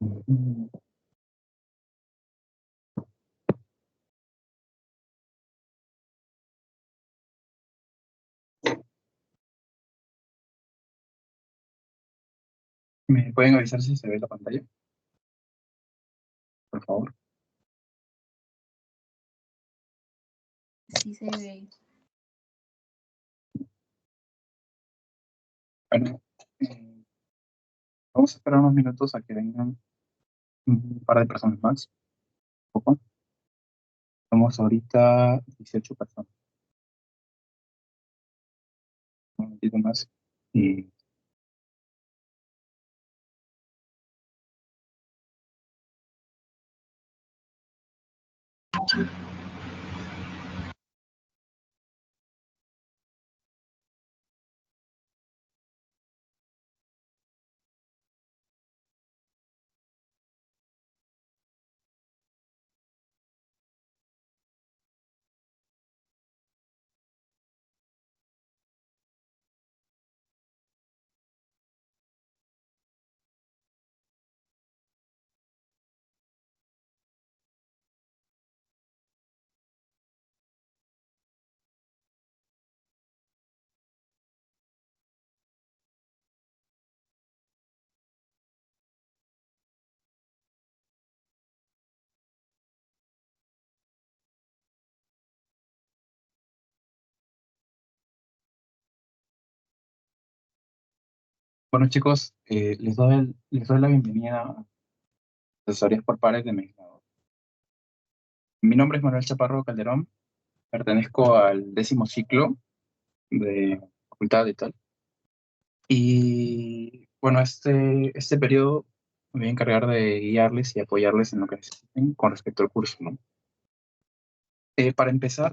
Mm, ¿Me pueden avisar si se ve la pantalla, por favor? Sí se ve. Bueno, eh, vamos a esperar unos minutos a que vengan un par de personas más. Poco. Somos ahorita 18 personas. Un momentito más. Y bueno, chicos, les doy la bienvenida a Asesorías por Pares de México. Mi nombre es Manuel Chaparro Calderón, pertenezco al 10º ciclo de Facultad de tal. Y bueno, este periodo me voy a encargar de guiarles y apoyarles en lo que necesiten con respecto al curso, ¿no? Para empezar,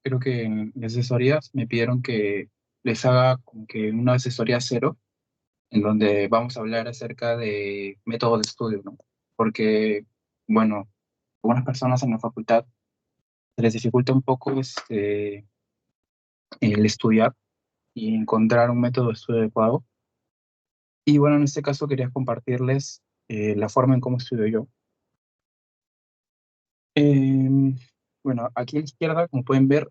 creo que en las asesorías me pidieron que les haga como que una asesoría cero, en donde vamos a hablar acerca de métodos de estudio, ¿no? Porque, bueno, algunas personas en la facultad se les dificulta un poco el estudiar y encontrar un método de estudio adecuado. Y bueno, en este caso quería compartirles la forma en cómo estudio yo. Em, bueno, aquí a la izquierda, como pueden ver,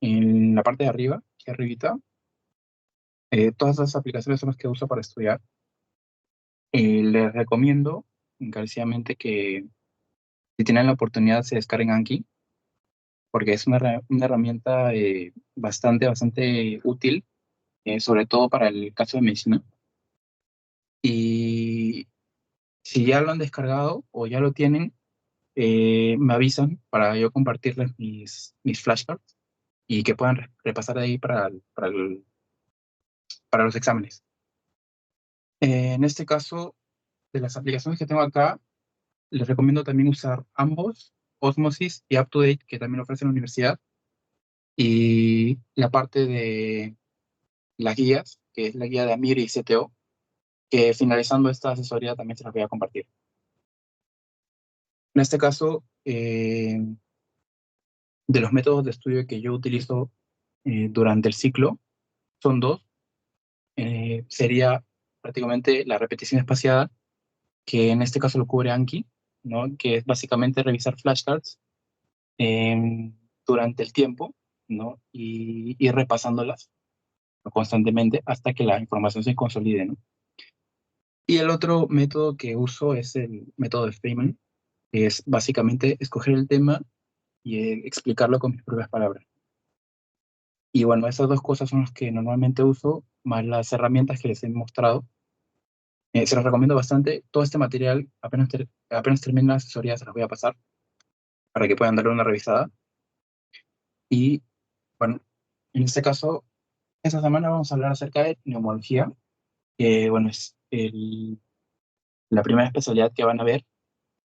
en la parte de arriba, aquí arribita, todas las aplicaciones son las que uso para estudiar. Les recomiendo encarecidamente que si tienen la oportunidad se descarguen Anki, porque es una herramienta bastante útil, sobre todo para el caso de medicina. Y si ya lo han descargado o ya lo tienen, me avisan para yo compartirles mis flashcards y que puedan repasar de ahí para los exámenes. En este caso, de las aplicaciones que tengo acá, les recomiendo también usar ambos, Osmosis y UpToDate, que también ofrece la universidad, y la parte de las guías, que es la guía de Amir y CTO, que finalizando esta asesoría también se las voy a compartir. En este caso, de los métodos de estudio que yo utilizo durante el ciclo, son dos. Sería prácticamente la repetición espaciada, que en este caso lo cubre Anki, ¿no? Que es básicamente revisar flashcards durante el tiempo, ¿no? Y ir repasándolas constantemente hasta que la información se consolide, ¿no? Y el otro método que uso es el método de Feynman, que es básicamente escoger el tema y explicarlo con mis propias palabras. Y bueno, esas dos cosas son las que normalmente uso, más las herramientas que les he mostrado. Se los recomiendo bastante. Todo este material, apenas termine la asesoría, se los voy a pasar para que puedan darle una revisada. Y bueno, en este caso, esta semana vamos a hablar acerca de neumología, que bueno, es la primera especialidad que van a ver,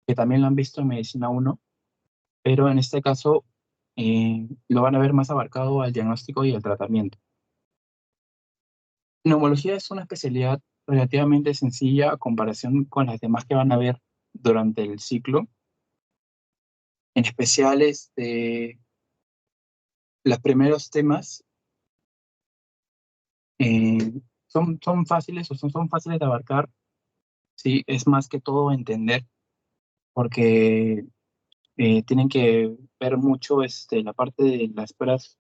que también lo han visto en Medicina 1, pero en este caso lo van a ver más abarcado al diagnóstico y al tratamiento. Neumología es una especialidad relativamente sencilla a comparación con las demás que van a ver durante el ciclo. En especial, los primeros temas son fáciles o son fáciles de abarcar sí, es más que todo entender, porque tienen que ver mucho la parte de las pruebas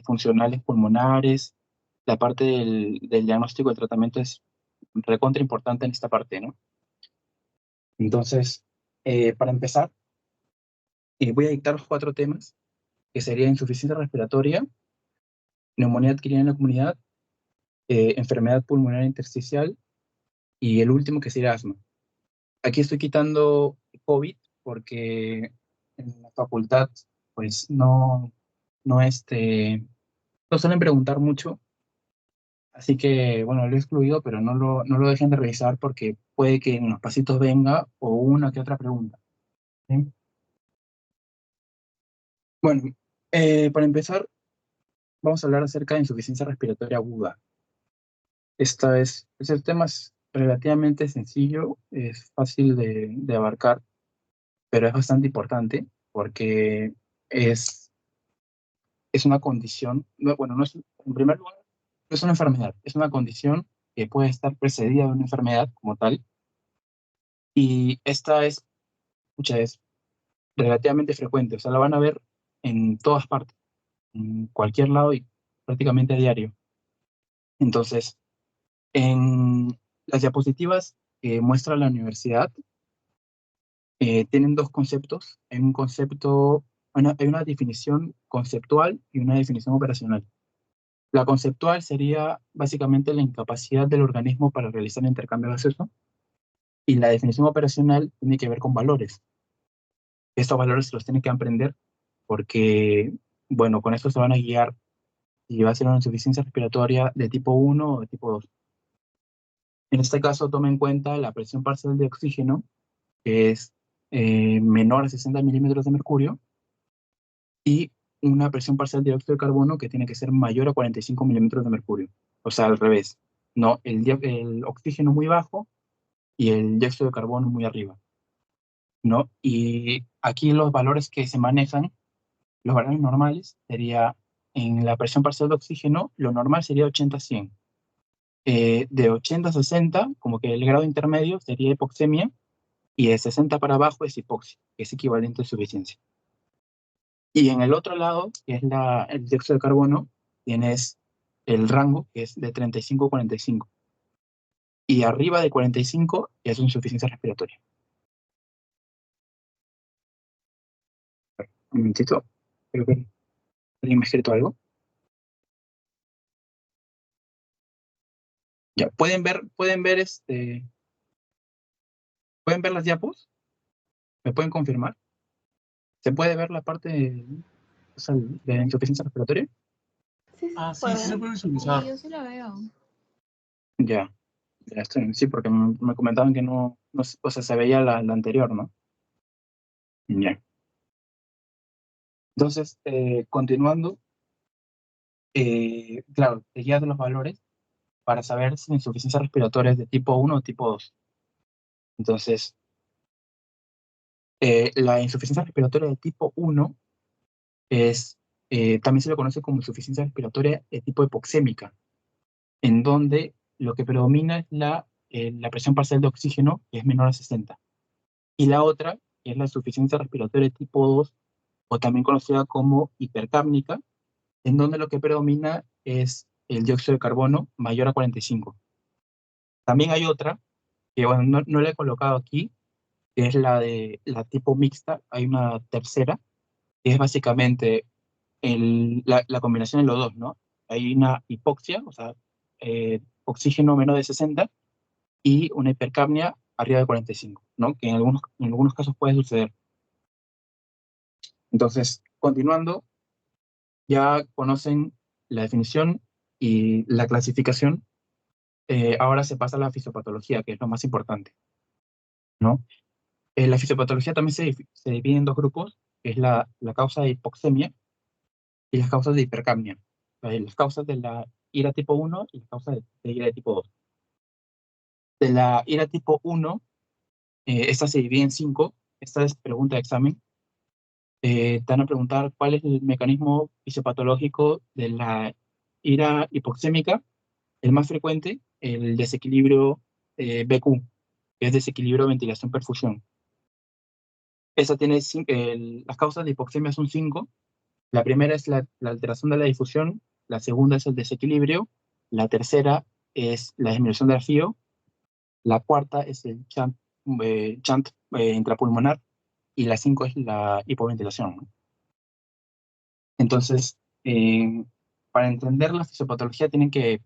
funcionales pulmonares, la parte del diagnóstico y tratamiento es recontra importante en esta parte, ¿no? Entonces, para empezar, voy a dictar los 4 temas, que sería insuficiencia respiratoria, neumonía adquirida en la comunidad, enfermedad pulmonar intersticial y el último que sería asma. Aquí estoy quitando COVID porque en la facultad, pues no, no suelen preguntar mucho, así que, bueno, lo he excluido, pero no lo dejen de revisar porque puede que en los pasitos venga o una que otra pregunta. ¿Sí? Bueno, para empezar, vamos a hablar acerca de insuficiencia respiratoria aguda. Ese tema es relativamente sencillo, es fácil de abarcar, pero es bastante importante porque es, es una condición, bueno, no es, en primer lugar, no es una enfermedad, es una condición que puede estar precedida de una enfermedad como tal, y esta es relativamente frecuente, o sea, la van a ver en todas partes, en cualquier lado y prácticamente a diario. Entonces, en las diapositivas que muestra la universidad, tienen 2 conceptos. Hay una definición conceptual y una definición operacional. La conceptual sería básicamente la incapacidad del organismo para realizar el intercambio gaseoso, y la definición operacional tiene que ver con valores. Estos valores se los tienen que aprender porque, bueno, con esto se van a guiar si va a ser una insuficiencia respiratoria de tipo 1 o de tipo 2. En este caso, toma en cuenta la presión parcial de oxígeno, que es menor a 60 milímetros de mercurio, y una presión parcial de dióxido de carbono que tiene que ser mayor a 45 milímetros de mercurio. O sea, al revés. No, el oxígeno muy bajo y el dióxido de carbono muy arriba, ¿no? Y aquí los valores que se manejan, los valores normales, sería en la presión parcial de oxígeno, lo normal sería 80-100. De 80 a 60, como que el grado intermedio sería hipoxemia, y de 60 para abajo es hipoxia, que es equivalente a insuficiencia. Y en el otro lado, que es el dióxido de carbono, tienes el rango, que es de 35 a 45. Y arriba de 45 es insuficiencia respiratoria. Un momentito, creo que alguien me ha escrito algo. Ya, ¿pueden ver las diapos? ¿Me pueden confirmar? ¿Se puede ver la parte o sea, de la insuficiencia respiratoria? Sí, Ah, se sí, sí se puede. puede Sí, visualizar. yo sí la veo. Ya, ya estoy, sí, porque me comentaban que no, o sea, se veía la anterior, ¿no? Ya. Entonces, continuando, claro, te guías de los valores para saber si la insuficiencia respiratoria es de tipo 1 o tipo 2. Entonces, la insuficiencia respiratoria de tipo 1 también se lo conoce como insuficiencia respiratoria de tipo hipoxémica, en donde lo que predomina es la presión parcial de oxígeno, que es menor a 60. Y la otra es la insuficiencia respiratoria de tipo 2, o también conocida como hipercápnica, en donde lo que predomina es el dióxido de carbono mayor a 45. También hay otra, que bueno, no la he colocado aquí, que es la de la tipo mixta. Hay una tercera, que es básicamente la combinación de los dos, ¿no? Hay una hipoxia, o sea, oxígeno menos de 60, y una hipercapnia arriba de 45, ¿no? Que en algunos casos puede suceder. Entonces, continuando, ya conocen la definición y la clasificación. Ahora se pasa a la fisiopatología, que es lo más importante, ¿no? La fisiopatología también se divide en 2 grupos, que es la causa de hipoxemia y las causas de hipercapnia. Las causas de la ira tipo 1 y las causas de ira de tipo 2. De la ira tipo 1, esta se divide en 5. Esta es pregunta de examen. Te van a preguntar cuál es el mecanismo fisiopatológico de la ira hipoxémica. El más frecuente, el desequilibrio BQ, que es desequilibrio, ventilación, perfusión. Esa tiene las causas de hipoxemia son 5. La primera es la alteración de la difusión, la segunda es el desequilibrio, la tercera es la disminución del FIO, la cuarta es el shunt intrapulmonar y la 5 es la hipoventilación, ¿no? Entonces, para entender la fisiopatología tienen que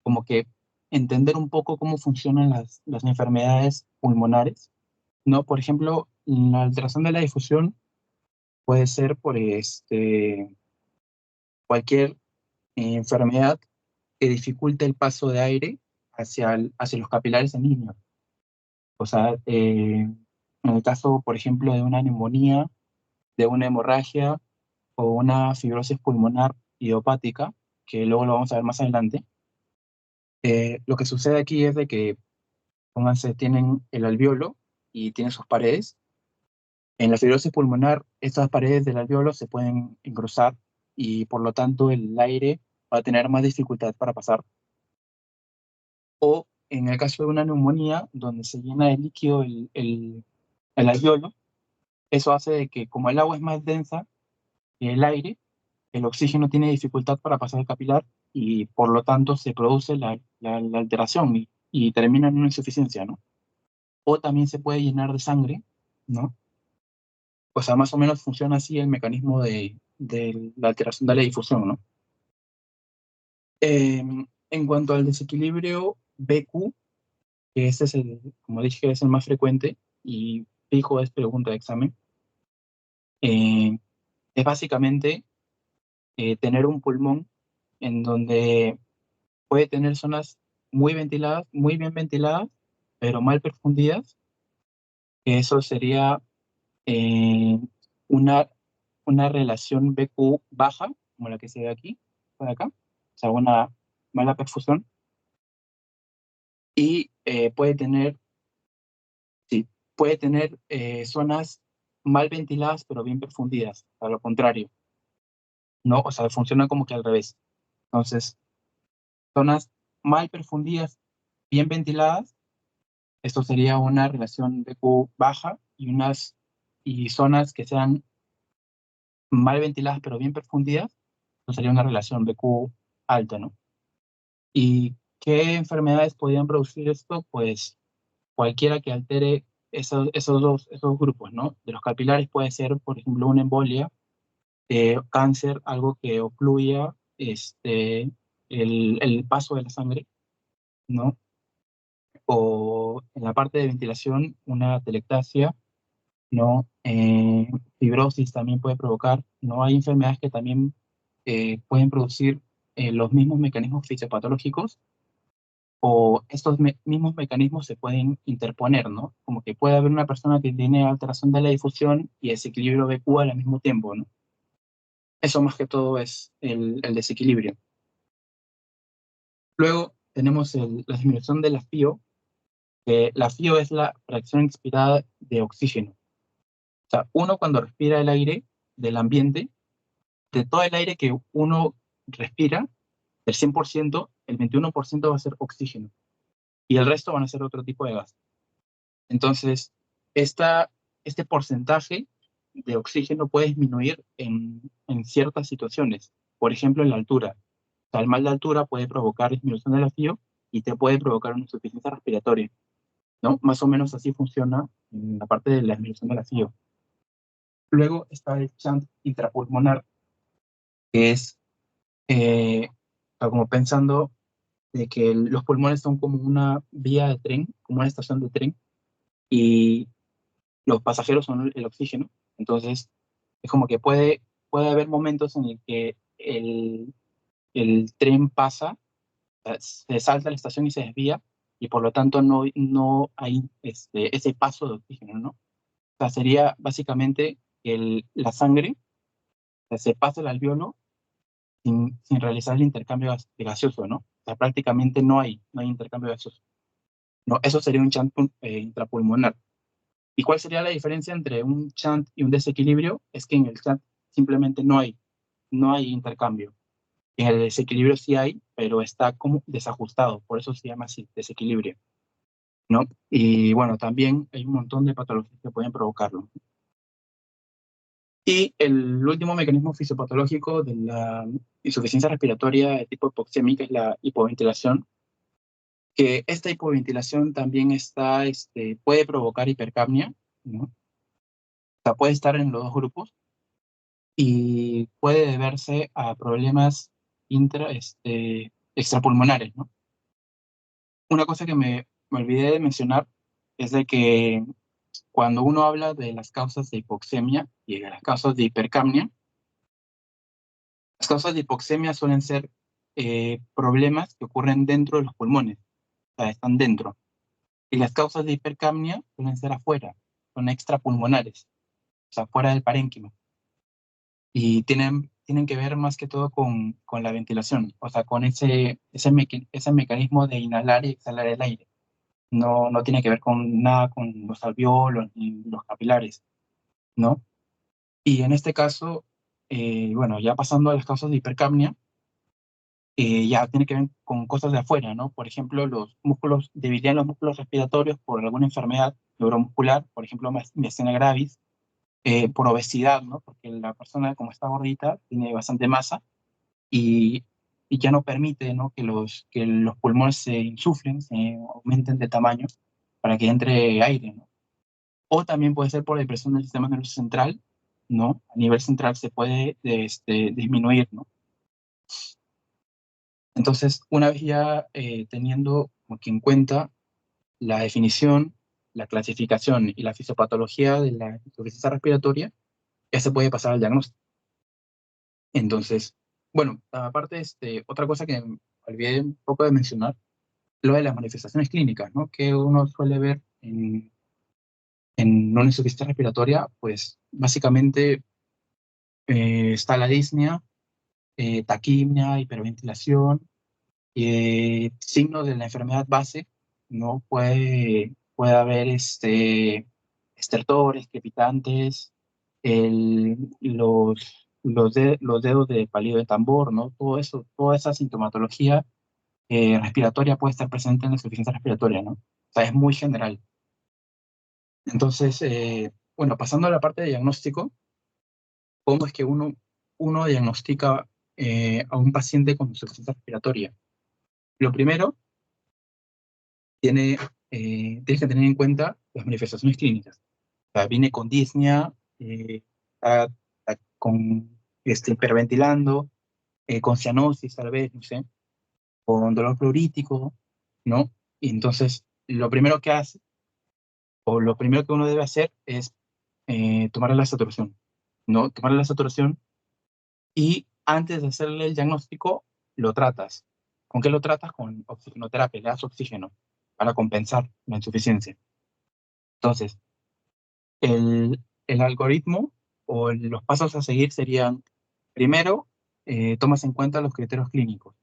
como que entender un poco cómo funcionan las enfermedades pulmonares, ¿no? Por ejemplo, la alteración de la difusión puede ser por cualquier enfermedad que dificulte el paso de aire hacia los capilares sanguíneos. O sea, en el caso, por ejemplo, de una neumonía, de una hemorragia o una fibrosis pulmonar idiopática, que luego lo vamos a ver más adelante, lo que sucede aquí es de que, pónganse, tienen el alveolo y tienen sus paredes. En la fibrosis pulmonar, estas paredes del alveolo se pueden engrosar y por lo tanto el aire va a tener más dificultad para pasar. O en el caso de una neumonía, donde se llena de líquido el alveolo, eso hace de que como el agua es más densa que el aire, el oxígeno tiene dificultad para pasar el capilar y por lo tanto se produce la alteración y termina en una insuficiencia, ¿no? O también se puede llenar de sangre, ¿no? O sea, más o menos funciona así el mecanismo de la alteración de la difusión, ¿no? En cuanto al desequilibrio BQ, que este es como dije, es el más frecuente y fijo es pregunta de examen, eh, es básicamente tener un pulmón en donde puede tener zonas muy ventiladas, muy bien ventiladas, pero mal perfundidas. Eso sería eh, una, una relación BQ baja, como la que se ve aquí, por acá, o sea, una mala perfusión, y sí, puede tener zonas mal ventiladas, pero bien perfundidas, a lo contrario, ¿no? O sea, funciona como que al revés. Entonces, zonas mal perfundidas, bien ventiladas, esto sería una relación BQ baja y zonas que sean mal ventiladas pero bien perfundidas, esto sería una relación BQ alta, ¿no? ¿Y qué enfermedades podrían producir esto? Pues cualquiera que altere esos grupos, ¿no? De los capilares puede ser, por ejemplo, una embolia, cáncer, algo que ocluya el paso de la sangre, ¿no? O en la parte de ventilación, una atelectasia, ¿no? Fibrosis también puede provocar, ¿no? Hay enfermedades que también pueden producir los mismos mecanismos fisiopatológicos o estos mismos mecanismos se pueden interponer, ¿no? Como que puede haber una persona que tiene alteración de la difusión y desequilibrio BQ al mismo tiempo, ¿no? Eso más que todo es el desequilibrio. Luego tenemos la disminución de la FIO, que la FIO es la fracción expirada de oxígeno. O sea, uno cuando respira el aire del ambiente, de todo el aire que uno respira, del 100%, el 21% va a ser oxígeno y el resto van a ser otro tipo de gas. Entonces, este porcentaje de oxígeno puede disminuir en ciertas situaciones. Por ejemplo, en la altura. O sea, el mal de altura puede provocar disminución del FIO y te puede provocar una insuficiencia respiratoria, ¿no? Más o menos así funciona en la parte de la disminución del FIO. Luego está el shunt intrapulmonar, que es como pensando de que los pulmones son como una vía de tren, como una estación de tren, y los pasajeros son el oxígeno. Entonces, es como que puede haber momentos en el que el tren pasa, se salta la estación y se desvía, y por lo tanto no hay ese paso de oxígeno, ¿no? O sea, sería básicamente la sangre, o sea, se pasa el alveolo sin realizar el intercambio de gaseoso, ¿no? O sea, prácticamente no hay intercambio gaseoso. No, eso sería un shunt intrapulmonar. ¿Y cuál sería la diferencia entre un shunt y un desequilibrio? Es que en el shunt simplemente no hay intercambio. En el desequilibrio sí hay, pero está como desajustado, por eso se llama así, desequilibrio. ¿no? Y bueno, también hay un montón de patologías que pueden provocarlo. Y el último mecanismo fisiopatológico de la insuficiencia respiratoria de tipo hipoxémica es la hipoventilación, que esta hipoventilación también puede provocar hipercapnia, ¿no? O sea, puede estar en los dos grupos y puede deberse a problemas extrapulmonares, ¿no? Una cosa que me olvidé de mencionar es de que cuando uno habla de las causas de hipoxemia y de las causas de hipercapnia, las causas de hipoxemia suelen ser problemas que ocurren dentro de los pulmones, o sea, están dentro. Y las causas de hipercapnia suelen ser afuera, son extrapulmonares, o sea, fuera del parénquima. Y tienen que ver más que todo con la ventilación, o sea, con ese mecanismo de inhalar y exhalar el aire. No tiene que ver con nada con los alveolos ni los capilares, ¿no? Y en este caso, bueno, ya pasando a las causas de hipercapnia, ya tiene que ver con cosas de afuera, ¿no? Por ejemplo, los músculos, debilitan los músculos respiratorios por alguna enfermedad neuromuscular, por ejemplo, miastenia gravis, por obesidad, ¿no? Porque la persona, como está gordita, tiene bastante masa y, y ya no permite, ¿no? Que los pulmones se insuflen, se aumenten de tamaño para que entre aire, ¿no? O también puede ser por depresión del sistema nervioso central, ¿no? A nivel central se puede disminuir, ¿no? Entonces, una vez ya teniendo como que en cuenta la definición, la clasificación y la fisiopatología de la insuficiencia respiratoria, ya se puede pasar al diagnóstico. Entonces, bueno, aparte, otra cosa que me olvidé un poco de mencionar, lo de las manifestaciones clínicas, ¿no? Que uno suele ver en una insuficiencia respiratoria, pues básicamente está la disnea, taquimia, hiperventilación, signos de la enfermedad base, ¿no? Puede haber estertores, crepitantes, los dedos de palillo de tambor, ¿no? Todo eso, toda esa sintomatología respiratoria puede estar presente en la insuficiencia respiratoria, ¿no? O sea, es muy general. Entonces, bueno, pasando a la parte de diagnóstico, ¿cómo es que uno diagnostica a un paciente con insuficiencia respiratoria? Lo primero, tienes que tener en cuenta las manifestaciones clínicas. O sea, viene con disnea, está con hiperventilando, con cianosis tal vez, no sé, con dolor pleurítico, ¿no? Y entonces, lo primero que hace, o lo primero que uno debe hacer es tomarle la saturación, ¿no? Tomarle la saturación y antes de hacerle el diagnóstico, lo tratas. ¿Con qué lo tratas? Con oxigenoterapia, le das oxígeno para compensar la insuficiencia. Entonces, el algoritmo o los pasos a seguir serían, primero, tomas en cuenta los criterios clínicos.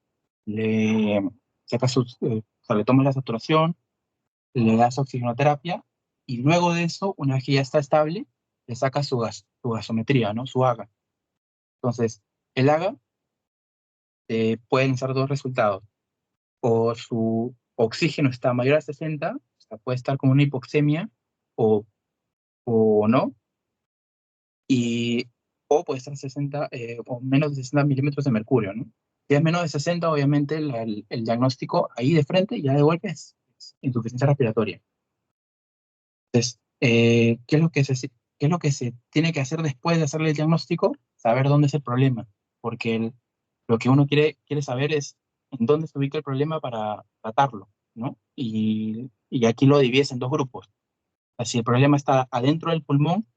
Le, o sea, le tomas la saturación, le das oxigenoterapia y luego de eso, una vez que ya está estable, le sacas su gasometría, ¿no? Su AGA. Entonces, el AGA pueden ser dos resultados. O su oxígeno está mayor a 60, o sea, puede estar como una hipoxemia o, o no, y, o puede estar 60 o menos de 60 milímetros de mercurio, ¿no? Si es menos de 60, obviamente el diagnóstico ahí de frente ya de golpe es insuficiencia respiratoria. Entonces, ¿qué es lo que se tiene que hacer después de hacerle el diagnóstico? Saber dónde es el problema, porque lo que uno quiere saber es en dónde se ubica el problema para tratarlo, ¿no? Y aquí lo divides en dos grupos. O sea, si el problema está adentro del pulmón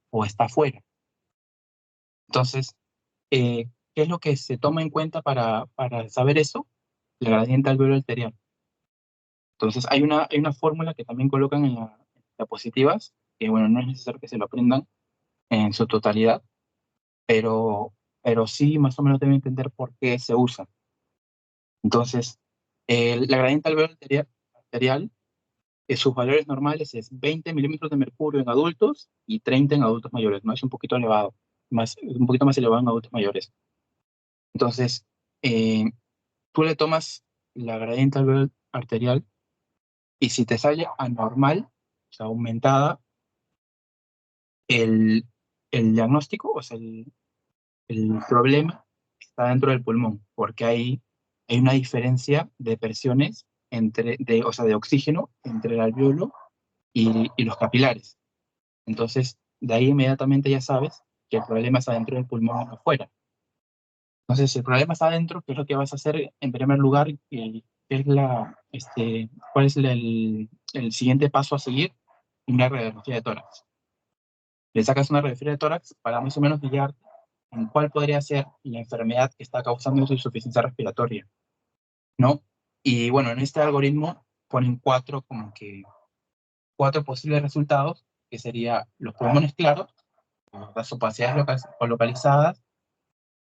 o está afuera. Entonces, ¿qué es lo que se toma en cuenta para saber eso? La gradiente alveolar arterial. Entonces, hay una fórmula que también colocan en las diapositivas, que bueno, no es necesario que se lo aprendan en su totalidad, pero, pero sí más o menos deben entender por qué se usa. Entonces, la gradiente alveolar arterial, sus valores normales es 20 milímetros de mercurio en adultos y 30 en adultos mayores, ¿no? Es un poquito elevado, un poquito más elevado en adultos mayores. Entonces, tú le tomas la gradiente alveolar arterial Y si te sale anormal, o sea, aumentada, el, el diagnóstico, o sea, el problema está dentro del pulmón, porque hay una diferencia de presiones o sea, de oxígeno entre el alveolo y los capilares. Entonces, de ahí inmediatamente ya sabes que el problema está dentro del pulmón y no afuera. Entonces, si el problema está adentro, ¿qué es lo que vas a hacer en primer lugar? ¿Cuál es el siguiente paso a seguir? Una radiografía de tórax. Le sacas una radiografía de tórax para más o menos guiar en cuál podría ser la enfermedad que está causando su insuficiencia respiratoria, ¿no? Y bueno, en este algoritmo ponen cuatro posibles resultados, que sería los pulmones claros, las opacidades localizadas,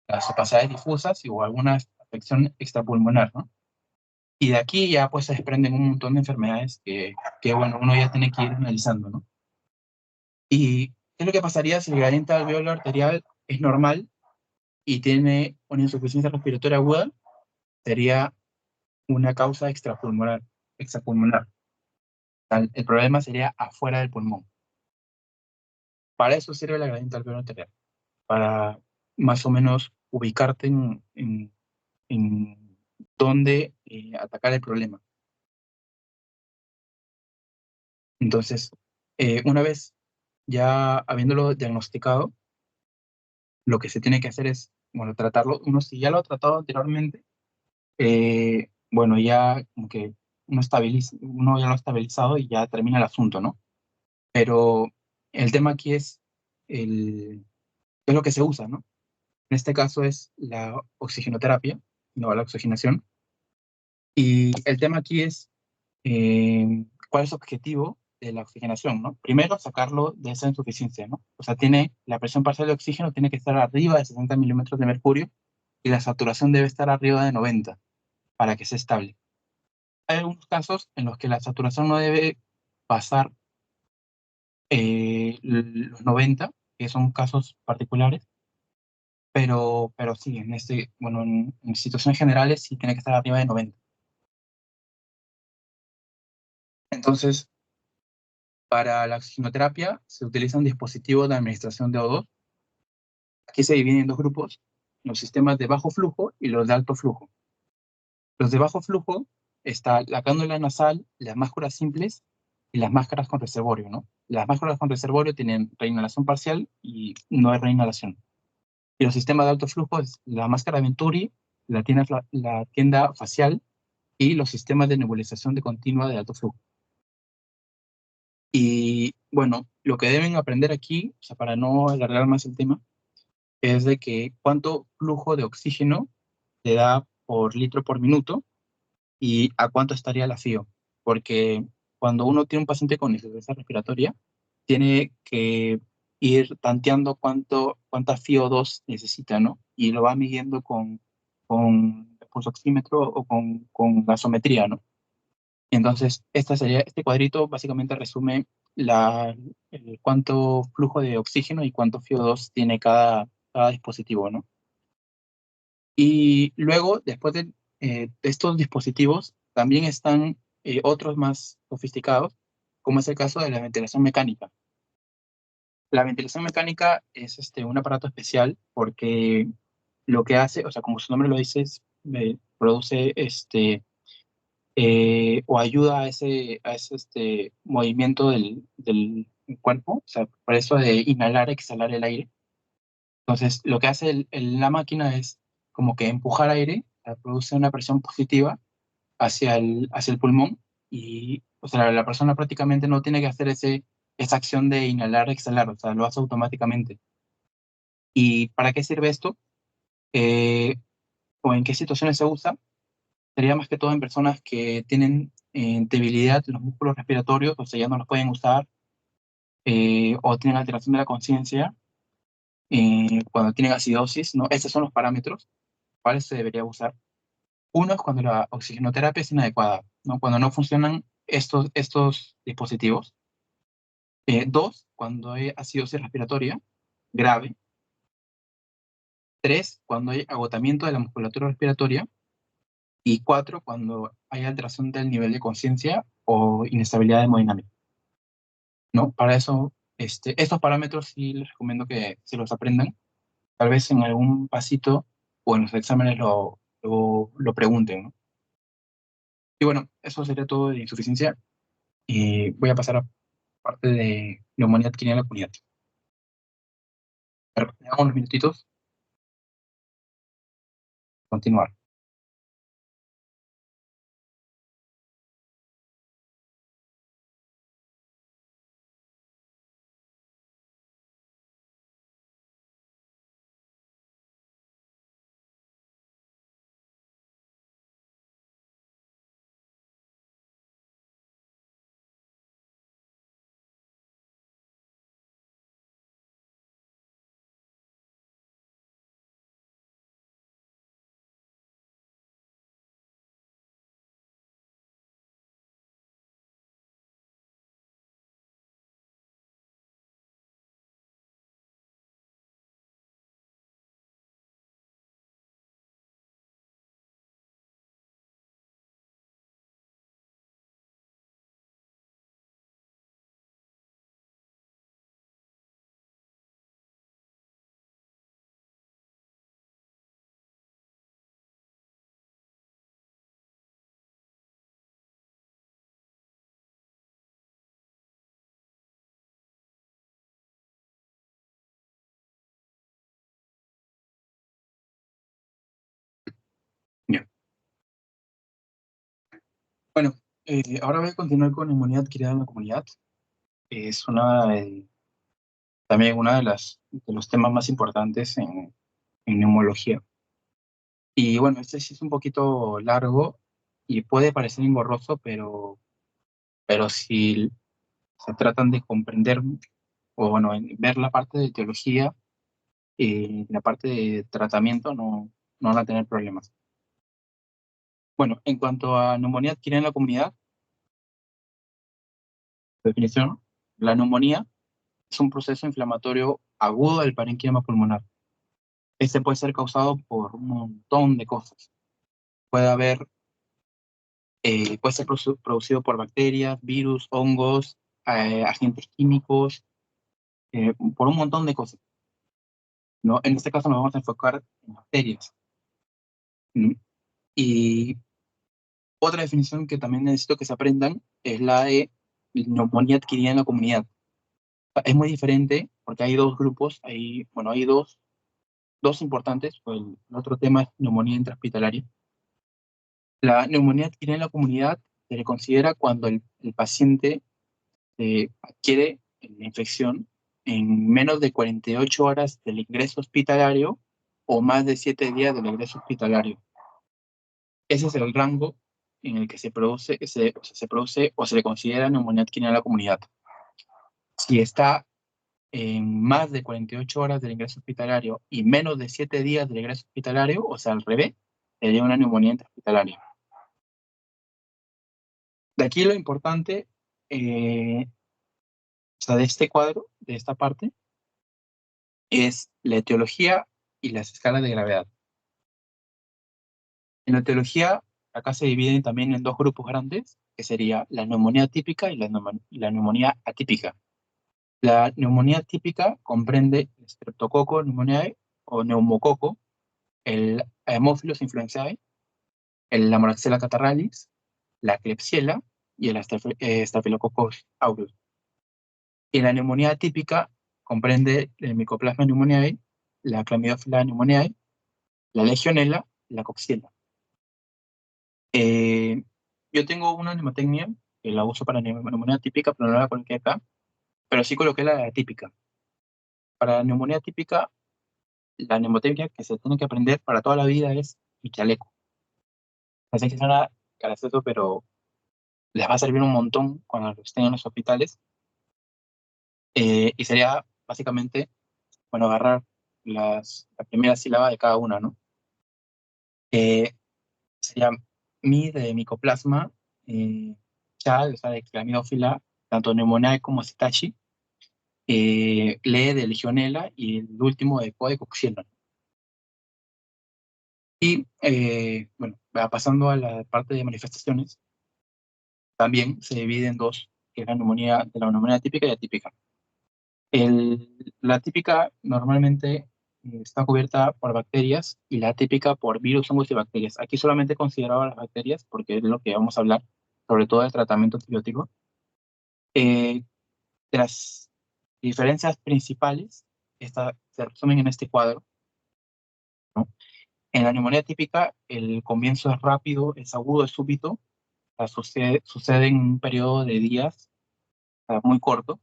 las opacidades difusas y o alguna afección extrapulmonar, ¿no? Y de aquí ya pues se desprenden un montón de enfermedades bueno, uno ya tiene que ir analizando, ¿no? ¿Y qué es lo que pasaría si el gradiente alveolar arterial es normal y tiene una insuficiencia respiratoria aguda? Sería una causa extrapulmonar. El problema sería afuera del pulmón. Para eso sirve la gradiente alveolar arterial, para más o menos ubicarte en dónde atacar el problema. Entonces, una vez ya habiéndolo diagnosticado, lo que se tiene que hacer es, bueno, tratarlo. Uno, si ya lo ha tratado anteriormente, bueno, ya como que uno ya lo ha estabilizado y ya termina el asunto, ¿no? Pero el tema aquí es qué es lo que se usa, ¿no? En este caso es la oxigenoterapia, no la oxigenación. Y el tema aquí es cuál es el objetivo de la oxigenación, ¿no? Primero, sacarlo de esa insuficiencia, ¿no? O sea, la presión parcial de oxígeno tiene que estar arriba de 60 milímetros de mercurio y la saturación debe estar arriba de 90 para que sea estable. Hay algunos casos en los que la saturación no debe pasar los 90, que son casos particulares, pero sí, bueno, en situaciones generales sí tiene que estar arriba de 90. Entonces, para la oxigenoterapia se utiliza un dispositivo de administración de O2. Aquí se dividen en dos grupos, los sistemas de bajo flujo y los de alto flujo. Los de bajo flujo está la cánula nasal, las máscaras simples y las máscaras con reservorio, ¿no? Las máscaras con reservorio tienen reinhalación parcial y no hay reinhalación. Y los sistemas de alto flujo es la máscara Venturi, la tienda facial y los sistemas de nebulización de continua de alto flujo. Y bueno, lo que deben aprender aquí, o sea, para no alargar más el tema, es de que cuánto flujo de oxígeno te da por litro por minuto y a cuánto estaría la FIO. Porque cuando uno tiene un paciente con insuficiencia respiratoria, tiene que ir tanteando cuánta FIO2 necesita, ¿no? Y lo va midiendo con pulsoxímetro o con gasometría, ¿no? Entonces, este cuadrito básicamente resume cuánto flujo de oxígeno y cuánto FIO2 tiene cada dispositivo, ¿no? Y luego, después de estos dispositivos, también están otros más sofisticados, como es el caso de la ventilación mecánica. La ventilación mecánica es un aparato especial porque lo que hace, o sea, como su nombre lo dice, produce o ayuda a ese movimiento del cuerpo, o sea, por eso de inhalar, exhalar el aire. Entonces, lo que hace la máquina es como que empujar aire, produce una presión positiva hacia el pulmón y, o sea, la persona prácticamente no tiene que hacer esa acción de inhalar, exhalar, o sea, lo hace automáticamente. ¿Y para qué sirve esto? Eh, ¿O en qué situaciones se usa? Sería más que todo en personas que tienen debilidad en los músculos respiratorios, o sea, ya no los pueden usar, o tienen alteración de la conciencia, cuando tienen acidosis, ¿no? Estos son los parámetros cuáles se debería usar. Uno es cuando la oxigenoterapia es inadecuada, ¿no? Cuando no funcionan estos dispositivos. Dos, cuando hay acidosis respiratoria grave. Tres, cuando hay agotamiento de la musculatura respiratoria. Y cuatro, cuando hay alteración del nivel de conciencia o inestabilidad hemodinámica, ¿no? Para eso, estos parámetros sí les recomiendo que se los aprendan. Tal vez en algún pasito o en los exámenes lo pregunten, ¿no? Y bueno, eso sería todo de insuficiencia. Y voy a pasar a parte de neumonía adquirida en la comunidad. Pero, me unos minutitos, continuar. Ya. Bueno, ahora voy a continuar con neumonía adquirida en la comunidad. Es también una de los temas más importantes en neumología. Y bueno, este sí es un poquito largo y puede parecer engorroso, pero si se tratan de comprender o bueno, ver la parte de etiología y la parte de tratamiento, no van a tener problemas. Bueno, en cuanto a neumonía adquirida en la comunidad, definición, la neumonía es un proceso inflamatorio agudo del parénquima pulmonar. Este puede ser causado por un montón de cosas. Puede haber, puede ser producido por bacterias, virus, hongos, agentes químicos, por un montón de cosas, ¿no? En este caso nos vamos a enfocar en bacterias, ¿no? Y otra definición que también necesito que se aprendan es la de neumonía adquirida en la comunidad. Es muy diferente porque hay dos grupos, bueno, hay dos importantes. El otro tema es neumonía intrahospitalaria. La neumonía adquirida en la comunidad se le considera cuando el paciente adquiere la infección en menos de 48 horas del ingreso hospitalario o más de 7 días del ingreso hospitalario. Ese es el rango en el que se produce, o sea, se produce o se le considera neumonía adquirida en la comunidad. Si está en más de 48 horas del ingreso hospitalario y menos de 7 días del ingreso hospitalario, o sea, al revés, sería una neumonía intrahospitalaria. De aquí lo importante, o sea, de este cuadro, de esta parte, es la etiología y las escalas de gravedad. En la etiología, acá se dividen también en dos grupos grandes, que sería la neumonía típica y la neumonía atípica. La neumonía típica comprende el Streptococo pneumoniae o neumococo, el Haemophilus influenzae, el Lamoraxella catarrhalis, la Klebsiella y el Staphylococcus aureus. Y la neumonía típica comprende el Mycoplasma pneumoniae, la Chlamydophila pneumoniae, la Legionella y la Coxiella. Eh, yo tengo una mnemotecnia que la uso para neumonía típica, pero no la coloqué acá, pero sí coloqué la típica. Para la neumonía típica, la mnemotecnia que se tiene que aprender para toda la vida es mi chaleco. Así que suena gracioso, pero les va a servir un montón cuando estén en los hospitales. Y sería básicamente, bueno, agarrar la primera sílaba de cada una, ¿no? Eh, Sería mi de micoplasma, chal, o sea, de clamidófila, tanto pneumoniae como citachi, le de legionela y el último de codecoxiela. Y bueno, va pasando a la parte de manifestaciones. también se divide en dos, que es la neumonía típica y atípica. La típica normalmente está cubierta por bacterias y la atípica por virus, hongos y bacterias. Aquí solamente he considerado las bacterias porque es lo que vamos a hablar, sobre todo del tratamiento antibiótico. Eh, de las diferencias principales se resumen en este cuadro, ¿no? En la neumonía típica, el comienzo es rápido, es agudo, es súbito, o sea, sucede en un periodo de días, o sea, muy corto,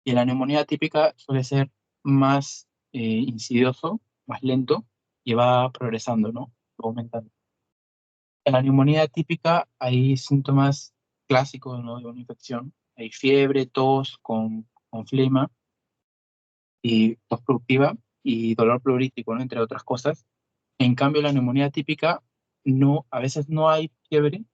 y en la neumonía típica suele ser más insidioso, más lento, y va progresando, ¿no? Va aumentando. En la neumonía típica hay síntomas clásicos, ¿no? De una infección. Hay fiebre, tos con flema y tos productiva y dolor pleurítico, ¿no? Entre otras cosas. En cambio, la neumonía típica, no, a veces no hay fiebre,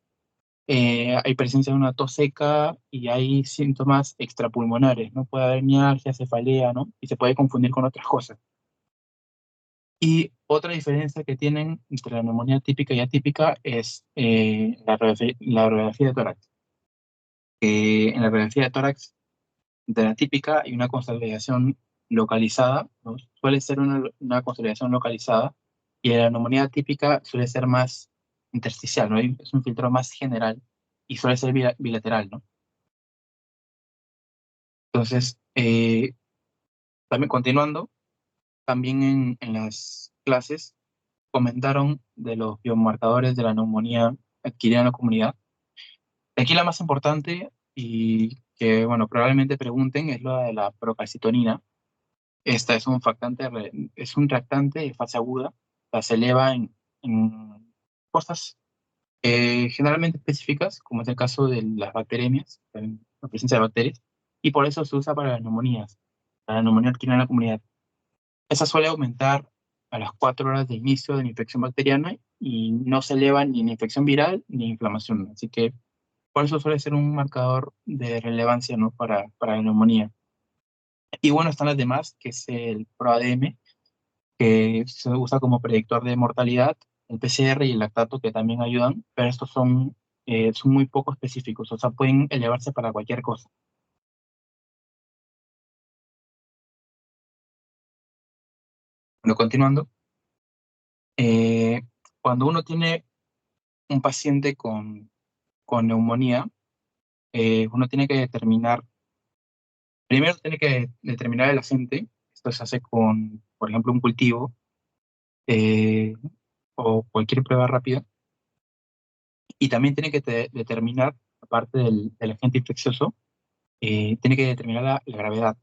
hay presencia de una tos seca y hay síntomas extrapulmonares, ¿no? Puede haber mialgia, cefalea, ¿no? Y se puede confundir con otras cosas. Y otra diferencia que tienen entre la neumonía típica y atípica es la radiografía de tórax. En la radiografía de tórax de la típica hay una consolidación localizada, ¿no? Suele ser una consolidación localizada, y la neumonía típica suele ser más intersticial, ¿no? Es un filtro más general y suele ser bilateral, ¿no? Entonces, también continuando, también en las clases comentaron de los biomarcadores de la neumonía adquirida en la comunidad. Aquí la más importante y que, bueno, probablemente pregunten es la de la procalcitonina. Esta es un reactante de fase aguda, o sea, se eleva en cosas generalmente específicas, como es el caso de las bacteremias, en la presencia de bacterias, y por eso se usa para las neumonías, para la neumonía adquirida en la comunidad. Esa suele aumentar a las 4 horas de inicio de la infección bacteriana y no se eleva ni en infección viral ni inflamación. Así que por eso suele ser un marcador de relevancia, ¿no? Para la neumonía. Y bueno, están las demás, que es el ProADM, que se usa como predictor de mortalidad, el PCR y el lactato, que también ayudan, pero estos son muy poco específicos, o sea, pueden elevarse para cualquier cosa. Bueno, continuando, eh, cuando uno tiene un paciente con neumonía, uno tiene que primero tiene que determinar el agente. Esto se hace con, por ejemplo, un cultivo eh, o cualquier prueba rápida. Y también tiene que determinar, aparte del agente infeccioso, tiene que determinar la gravedad.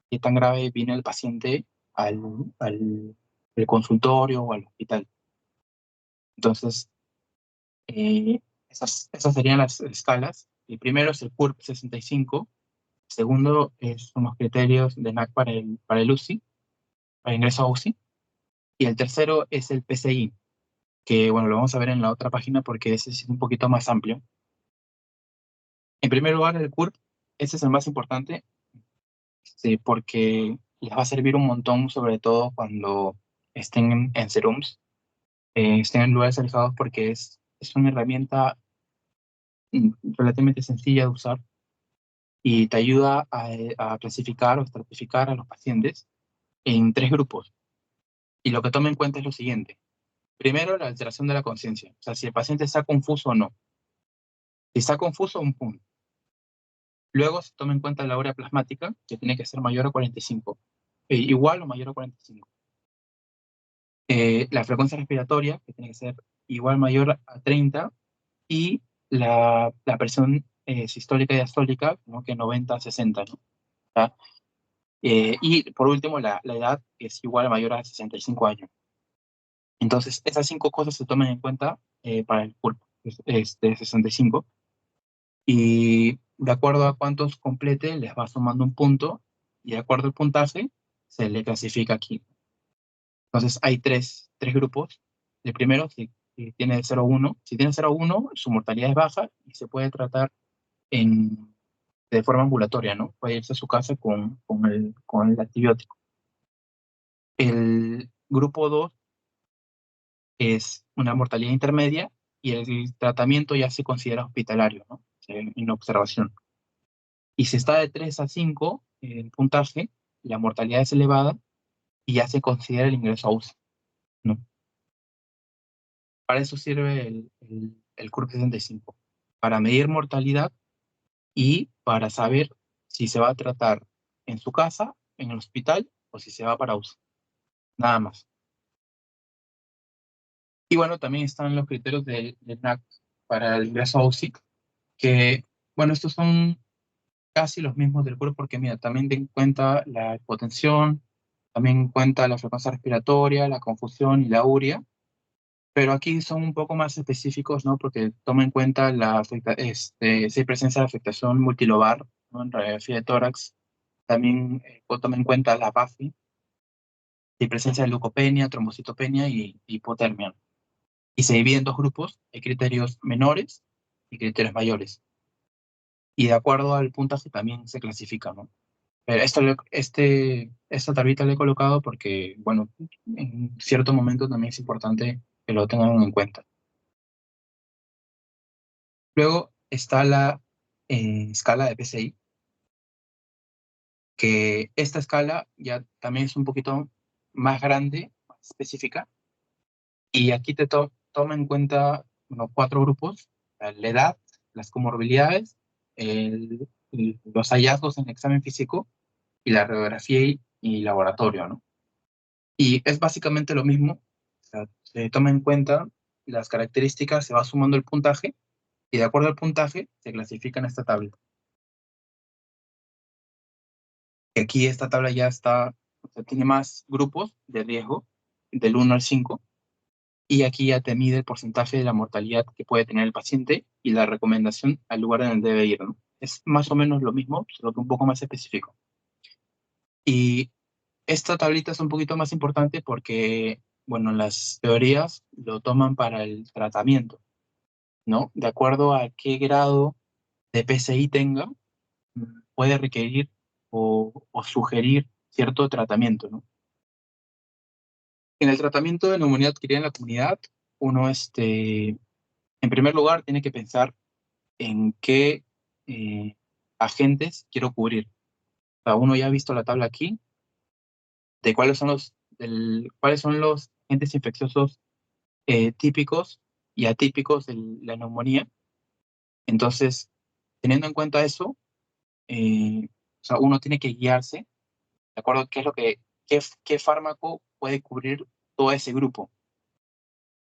Qué tan grave viene el paciente al, al consultorio o al hospital. Entonces, esas serían las escalas. El primero es el CURP 65. Segundo son los criterios de NAC para el UCI, para ingreso a UCI. Y el tercero es el PCI, que bueno, lo vamos a ver en la otra página porque ese es un poquito más amplio. En primer lugar, el CURP, ese es el más importante, sí, porque les va a servir un montón, sobre todo cuando estén en serums, estén en lugares alejados, porque es una herramienta relativamente sencilla de usar y te ayuda a clasificar o estratificar a los pacientes en tres grupos. Y lo que toma en cuenta es lo siguiente. Primero, la alteración de la conciencia. O sea, si el paciente está confuso o no. Si está confuso, un punto. Luego se toma en cuenta la hora plasmática, que tiene que ser mayor a 45. Igual o mayor a 45. La frecuencia respiratoria, que tiene que ser igual o mayor a 30. Y la presión sistólica y diastólica, como que 90 a 60, ¿no? ¿Ya? Y por último, la edad, que es igual o mayor a 65 años. Entonces, esas cinco cosas se toman en cuenta para el CURP de 65, y de acuerdo a cuántos complete, les va sumando un punto, y de acuerdo al puntaje, se le clasifica aquí. Entonces, hay tres grupos. El primero, si tiene 0,1, si tiene 0,1, su mortalidad es baja y se puede tratar de forma ambulatoria, ¿no? Puede irse a su casa con el antibiótico. El grupo 2 es una mortalidad intermedia y el tratamiento ya se considera hospitalario, ¿no? En observación. Y si está de 3 a 5 el puntaje, la mortalidad es elevada y ya se considera el ingreso a UCI, ¿no? Para eso sirve el CURP 65, para medir mortalidad y para saber si se va a tratar en su casa, en el hospital, o si se va para UCI. Nada más. Y bueno, también están los criterios del NAC para el ingreso a UCI, que, bueno, estos son casi los mismos del CURP, porque mira, también ten en cuenta la hipotensión, también en cuenta la frecuencia respiratoria, la confusión y la urea, pero aquí son un poco más específicos, ¿no? Porque toma en cuenta si hay presencia de afectación multilobar, ¿no? En radiografía de tórax, también toma en cuenta la PAFI, si hay presencia de leucopenia, trombocitopenia y hipotermia. Y se divide en dos grupos, hay criterios menores y criterios mayores. Y de acuerdo al puntaje también se clasifica, ¿no? Pero esta tablita la he colocado porque, bueno, en cierto momento también es importante que lo tengan en cuenta. Luego está la escala de PCI, que esta escala ya también es un poquito más grande, más específica, y aquí toma en cuenta, bueno, 4 grupos: la edad, las comorbilidades, los hallazgos en el examen físico y la radiografía y laboratorio, ¿no? Y es básicamente lo mismo, o sea, se toma en cuenta las características, se va sumando el puntaje, y de acuerdo al puntaje se clasifica en esta tabla. Y aquí esta tabla ya está, o sea, tiene más grupos de riesgo, del 1 al 5, y aquí ya te mide el porcentaje de la mortalidad que puede tener el paciente y la recomendación al lugar en el que debe ir, ¿no? Es más o menos lo mismo, solo que un poco más específico. Y esta tablita es un poquito más importante porque, bueno, las teorías lo toman para el tratamiento, ¿no? De acuerdo a qué grado de PCI tenga, puede requerir o sugerir cierto tratamiento, ¿no? En el tratamiento de neumonía adquirida en la comunidad, uno, en primer lugar, tiene que pensar en qué agentes quiero cubrir. O sea, uno ya ha visto la tabla aquí de cuáles son los agentes infecciosos típicos y atípicos de la neumonía. Entonces, teniendo en cuenta eso, o sea, uno tiene que guiarse de acuerdo a qué fármaco puede cubrir todo ese grupo.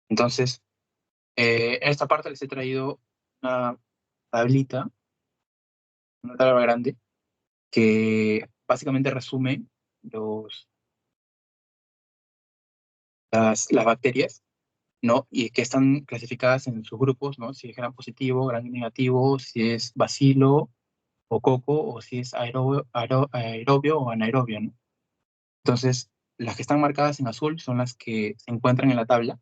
Entonces, en esta parte les he traído una tablita, una tabla grande, que básicamente resume las bacterias, ¿no? Y que están clasificadas en sus grupos, ¿no? Si es gram positivo, gram negativo, si es bacilo o coco, o si es aerobio o anaerobio, ¿no? Entonces, las que están marcadas en azul son las que se encuentran en la tabla.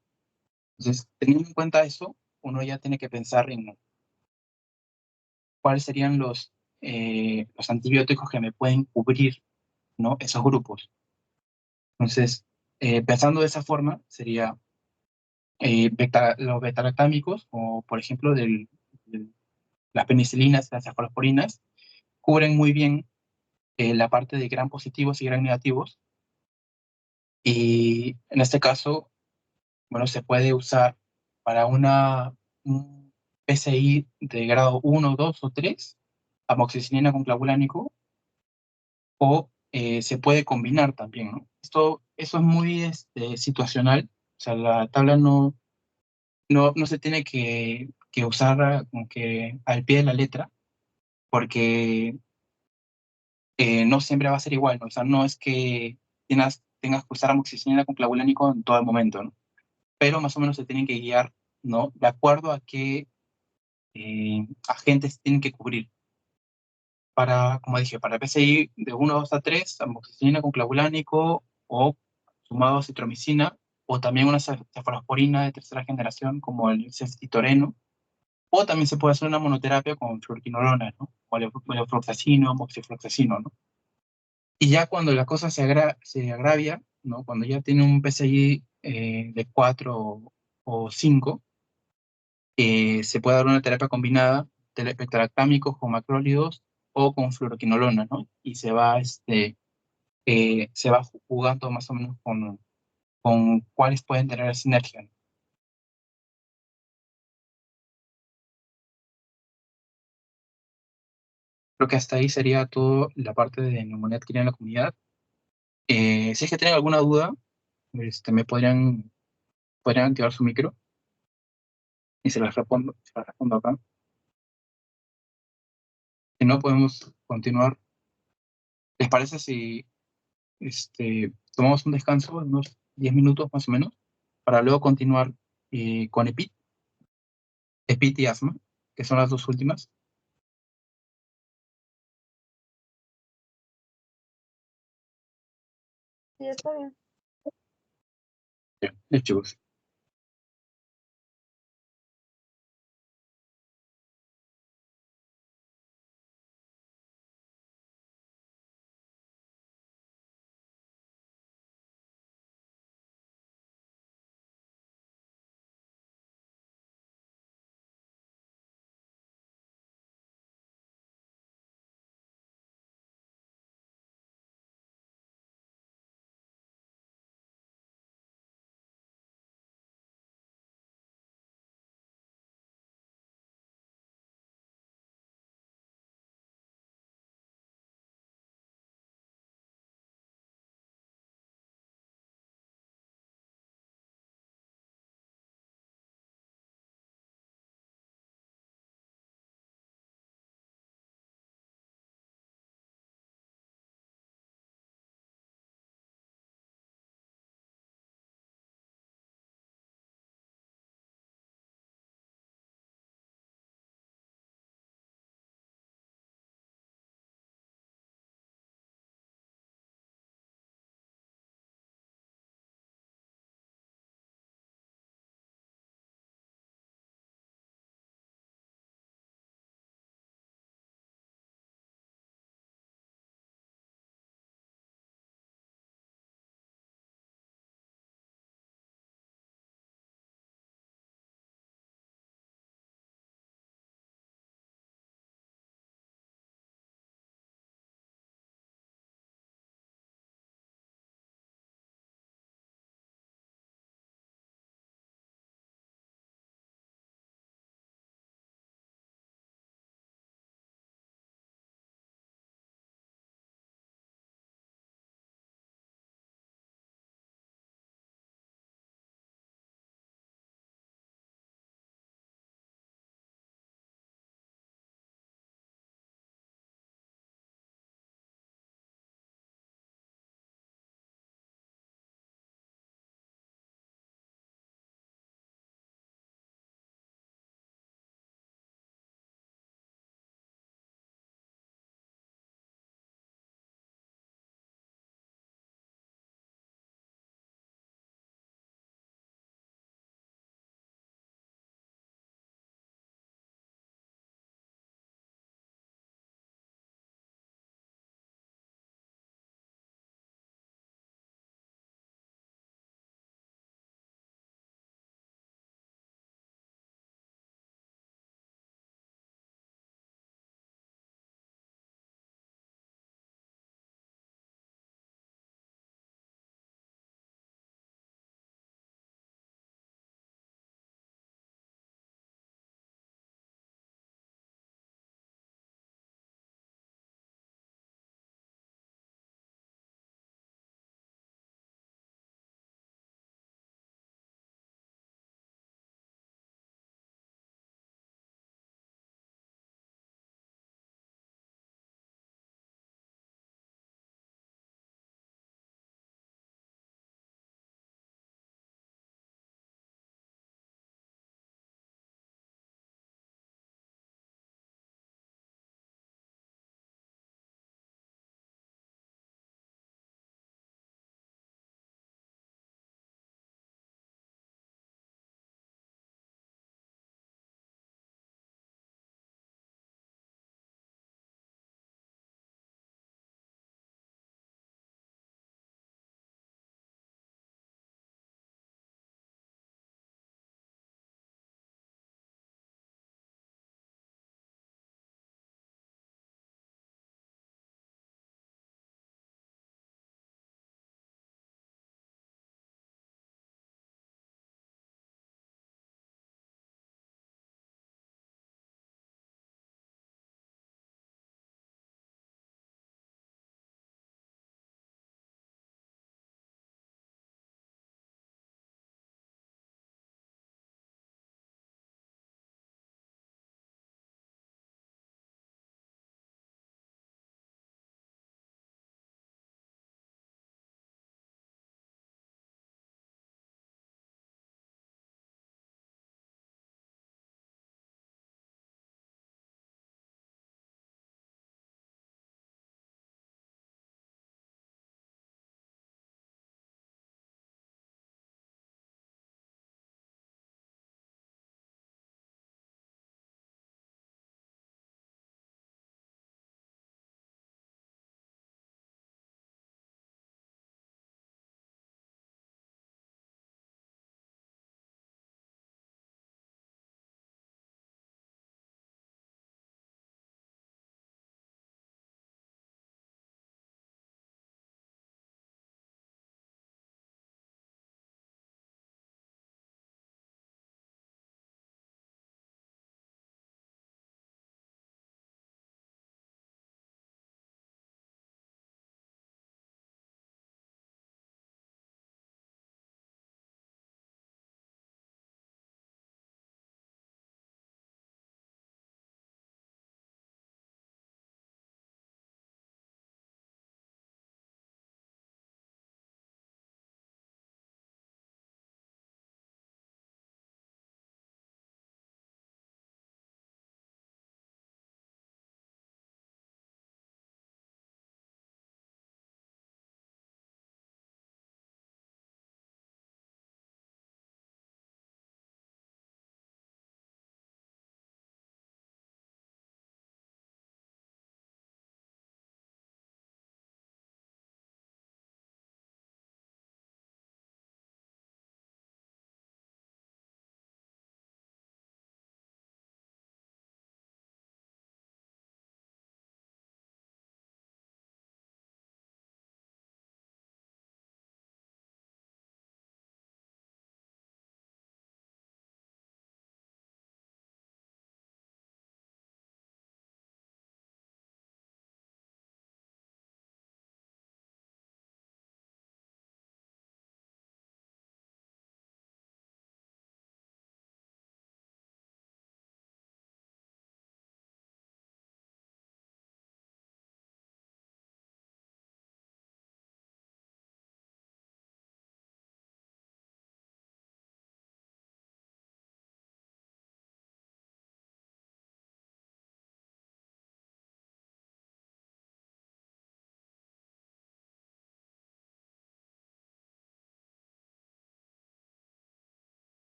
Entonces, teniendo en cuenta eso, uno ya tiene que pensar en cuáles serían los antibióticos que me pueden cubrir, ¿no? Esos grupos. Entonces, pensando de esa forma, sería los betalactámicos, o por ejemplo, las penicilinas, las cefalosporinas, cubren muy bien la parte de gram positivos y gram negativos. Y en este caso, bueno, se puede usar para un PCI de grado 1, 2 o 3, amoxicilina con clavulánico, o se puede combinar también, ¿no? Eso es muy situacional, o sea, la tabla no se tiene que usar como que al pie de la letra, porque no siempre va a ser igual, ¿no? O sea, no es que tengas que usar amoxicilina con clavulánico en todo el momento, ¿no? Pero más o menos se tienen que guiar, ¿no? De acuerdo a qué agentes tienen que cubrir. Como dije, para PCI de 1, 2 a 3, amoxicilina con clavulánico o sumado a citromicina, o también una cefalosporina de tercera generación como el ceftitoreno, o también se puede hacer una monoterapia con fluoroquinolona, ¿no? O levofloxacino, moxifloxacino, ¿no? Y ya cuando la cosa se agravia, ¿no? Cuando ya tiene un PCI de 4 o 5, se puede dar una terapia combinada de telectámicos con macrólidos o con fluoroquinolona, ¿no? Y se va jugando más o menos con cuáles pueden tener sinergia, ¿no? Creo que hasta ahí sería toda la parte de neumonía adquirida en la comunidad. Si es que tienen alguna duda, me podrían activar su micro y se las respondo acá. Si no, podemos continuar. ¿Les parece si tomamos un descanso de unos 10 minutos más o menos para luego continuar con EPIT y asma, que son las dos últimas? Sí, está bien. Ya, chicos.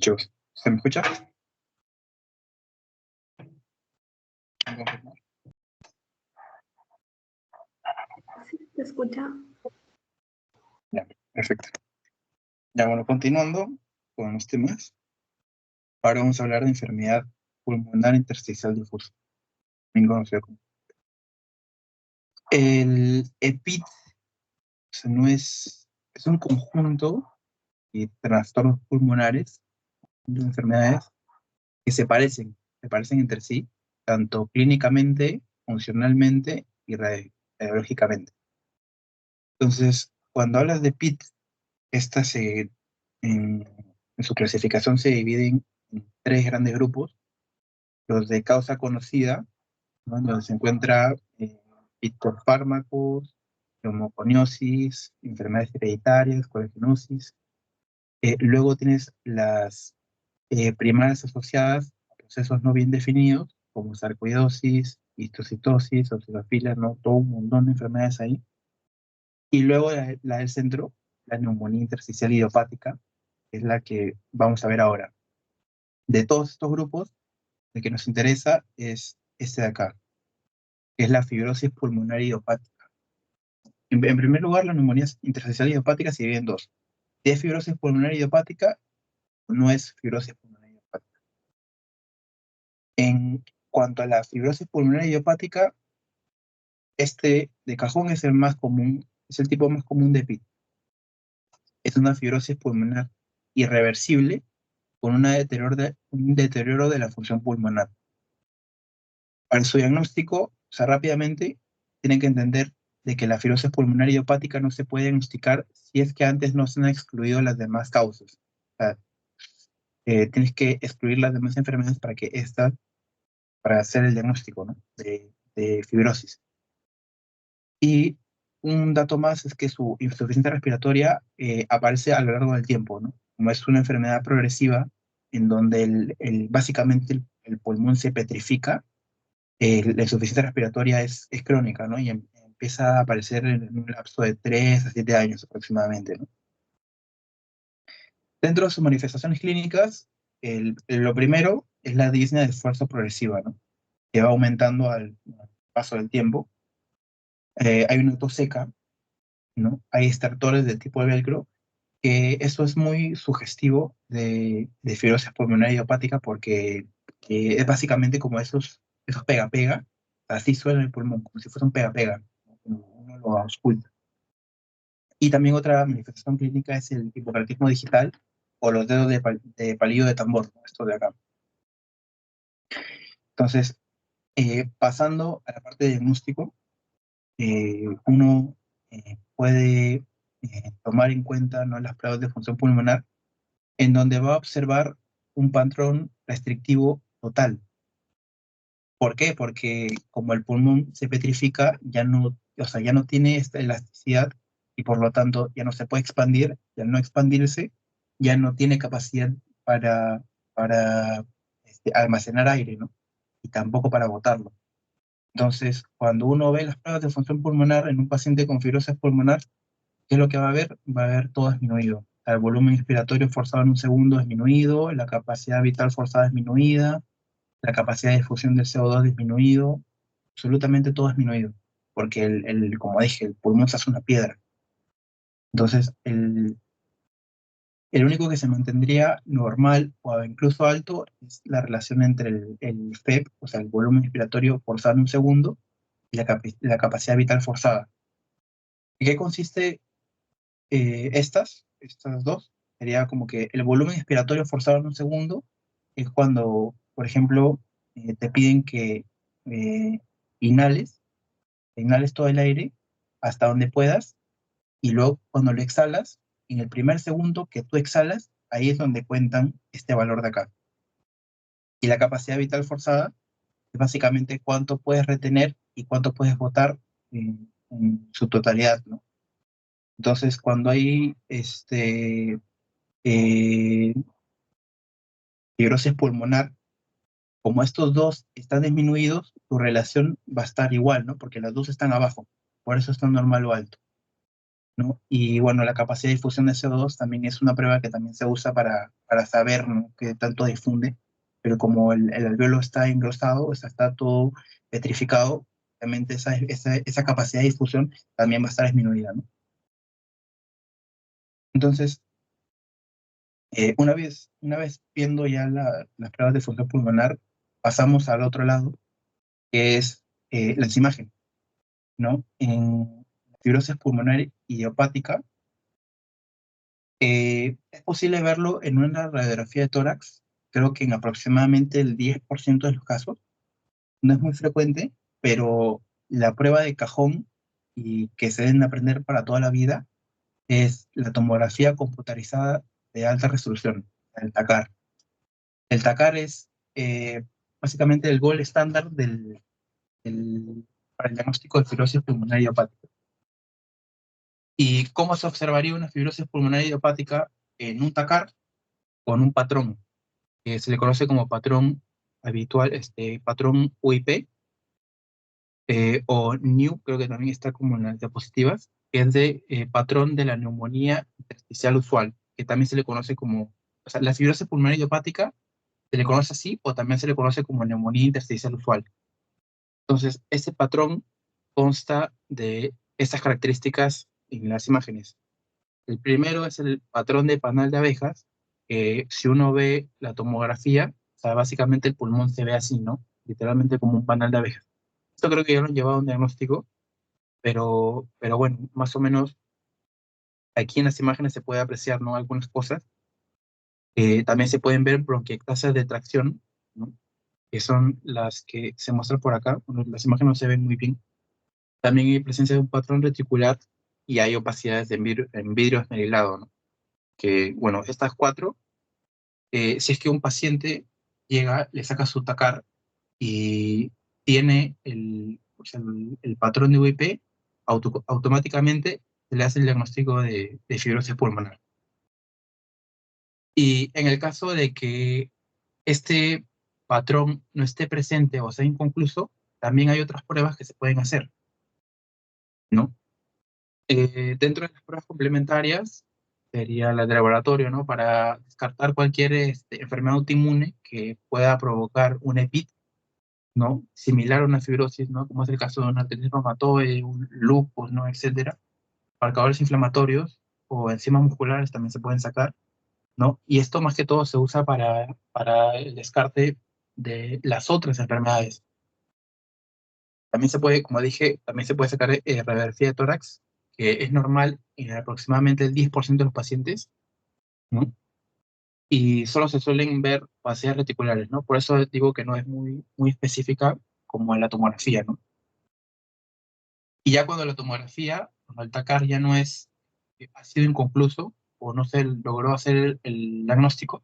Chicos, ¿se me escucha? Sí, te escucha. Ya, perfecto. Ya, bueno, continuando con los temas, ahora vamos a hablar de enfermedad pulmonar intersticial difusa, bien conocida como. El EPID, o sea, es un conjunto de trastornos pulmonares, de enfermedades que se parecen entre sí, tanto clínicamente, funcionalmente y radiológicamente. Entonces, cuando hablas de PIT, esta en su clasificación se dividen en tres grandes grupos: los de causa conocida, ¿no? Donde se encuentra PIT por fármacos, neumoconiosis, enfermedades hereditarias, coaginosis. Luego tienes las primarias asociadas a procesos no bien definidos, como sarcoidosis, histocitosis, eosinofilia, ¿no? Todo un montón de enfermedades ahí. Y luego la del centro, la neumonía intersticial idiopática, que es la que vamos a ver ahora. De todos estos grupos, el que nos interesa es este de acá, que es la fibrosis pulmonar idiopática. En primer lugar, la neumonía intersticial idiopática se divide en dos. Si es fibrosis pulmonar idiopática, no es fibrosis pulmonar idiopática. En cuanto a la fibrosis pulmonar idiopática, este de cajón es el más común, es el tipo más común de PIT. Es una fibrosis pulmonar irreversible con un deterioro de la función pulmonar. Para su diagnóstico, o sea, rápidamente, tienen que entender de que la fibrosis pulmonar idiopática no se puede diagnosticar si es que antes no se han excluido las demás causas. O sea, tienes que excluir las demás enfermedades para hacer el diagnóstico, ¿no? de fibrosis. Y un dato más es que su insuficiencia respiratoria aparece a lo largo del tiempo, ¿no? Como es una enfermedad progresiva en donde básicamente el pulmón se petrifica, la insuficiencia respiratoria es crónica, ¿no? Y empieza a aparecer en un lapso de 3 a 7 años aproximadamente, ¿no? Dentro de sus manifestaciones clínicas, lo primero es la disnea de esfuerzo progresiva, ¿no? Que va aumentando al paso del tiempo. Hay una tos seca, ¿no? Hay estertores de tipo de velcro, que eso es muy sugestivo de fibrosis pulmonar idiopática porque es básicamente como esos pega-pega, así suena el pulmón, como si fuese un pega-pega, ¿no? Como uno lo ausculta. Y también otra manifestación clínica es el hipocalquismo digital o los dedos de palillo de tambor, ¿no? Esto de acá. Entonces, pasando a la parte de diagnóstico, uno puede tomar en cuenta, ¿no?, las pruebas de función pulmonar, en donde va a observar un patrón restrictivo total. ¿Por qué? Porque como el pulmón se petrifica, o sea, ya no tiene esta elasticidad y por lo tanto ya no se puede expandir, y al no expandirse, ya no tiene capacidad para almacenar aire, ¿no? Y tampoco para botarlo. Entonces, cuando uno ve las pruebas de función pulmonar en un paciente con fibrosis pulmonar, ¿qué es lo que va a ver? Va a ver todo disminuido. El volumen inspiratorio forzado en un segundo disminuido, la capacidad vital forzada disminuida, la capacidad de difusión del CO2 disminuido, absolutamente todo disminuido, porque como dije, el pulmón se hace una piedra. Entonces, el único que se mantendría normal o incluso alto es la relación entre el FEP, o sea, el volumen inspiratorio forzado en un segundo, y la capacidad vital forzada. ¿En qué consiste estas dos? Sería como que el volumen inspiratorio forzado en un segundo es cuando, por ejemplo, te piden que eh, inhales, inhales todo el aire hasta donde puedas, y luego cuando lo exhalas, en el primer segundo que tú exhalas, ahí es donde cuentan este valor de acá. Y la capacidad vital forzada es básicamente cuánto puedes retener y cuánto puedes botar en su totalidad, ¿no? Entonces, cuando hay eh, fibrosis pulmonar, como estos dos están disminuidos, tu relación va a estar igual, ¿no? Porque las dos están abajo, por eso está normal o alto. ¿no? Y bueno, la capacidad de difusión de CO2 también es una prueba que también se usa para saber, ¿no?, qué tanto difunde, pero como el alveolo está engrosado, o sea, está todo petrificado, obviamente esa capacidad de difusión también va a estar disminuida, ¿no? Entonces, una vez viendo ya las pruebas de función pulmonar, pasamos al otro lado, que es las imágenes, ¿no? En fibrosis pulmonar idiopática, es posible verlo en una radiografía de tórax, creo que en aproximadamente el 10% de los casos. No es muy frecuente, pero la prueba de cajón y que se deben aprender para toda la vida es la tomografía computarizada de alta resolución, el TACAR. El TACAR es básicamente el gold estándar para el diagnóstico de fibrosis pulmonar idiopática. ¿Y cómo se observaría una fibrosis pulmonar idiopática en un TACAR? Con un patrón que se le conoce como patrón habitual, patrón UIP, o NEW, creo que también está como en las diapositivas, que es de patrón de la neumonía intersticial usual, que también se le conoce como, o sea, la fibrosis pulmonar idiopática se le conoce así, o también se le conoce como neumonía intersticial usual. Entonces, este patrón consta de estas características en las imágenes. El primero es el patrón de panal de abejas, que si uno ve la tomografía, o sea, básicamente el pulmón se ve así, ¿no? Literalmente como un panal de abejas. Esto creo que ya lo han llevado a un diagnóstico, pero bueno, más o menos aquí en las imágenes se puede apreciar, ¿no?, algunas cosas. También se pueden ver bronquiectasias de tracción, ¿no?, que son las que se muestran por acá. Bueno, las imágenes no se ven muy bien. También hay presencia de un patrón reticular y hay opacidades en vidrio esmerilado, ¿no? Que, bueno, estas cuatro, si es que un paciente llega, le saca su TACAR y tiene el patrón de UIP, automáticamente se le hace el diagnóstico de fibrosis pulmonar. Y en el caso de que este patrón no esté presente o sea inconcluso, también hay otras pruebas que se pueden hacer, ¿no? Dentro de las pruebas complementarias sería la de laboratorio, ¿no? Para descartar cualquier enfermedad autoinmune que pueda provocar un EPIT, ¿no? Similar a una fibrosis, ¿no? Como es el caso de una artritis reumatoide, un lupus, ¿no? Etcétera. Marcadores inflamatorios o enzimas musculares también se pueden sacar, ¿no? Y esto más que todo se usa para el descarte de las otras enfermedades. También se puede, como dije, también se puede sacar radiografía de tórax, que es normal en aproximadamente el 10% de los pacientes, ¿no? Y solo se suelen ver opacidades reticulares, ¿no? Por eso digo que no es muy específica como en la tomografía, ¿no? Y ya cuando la tomografía, cuando el TACAR ya no es, ha sido inconcluso o no se logró hacer el diagnóstico,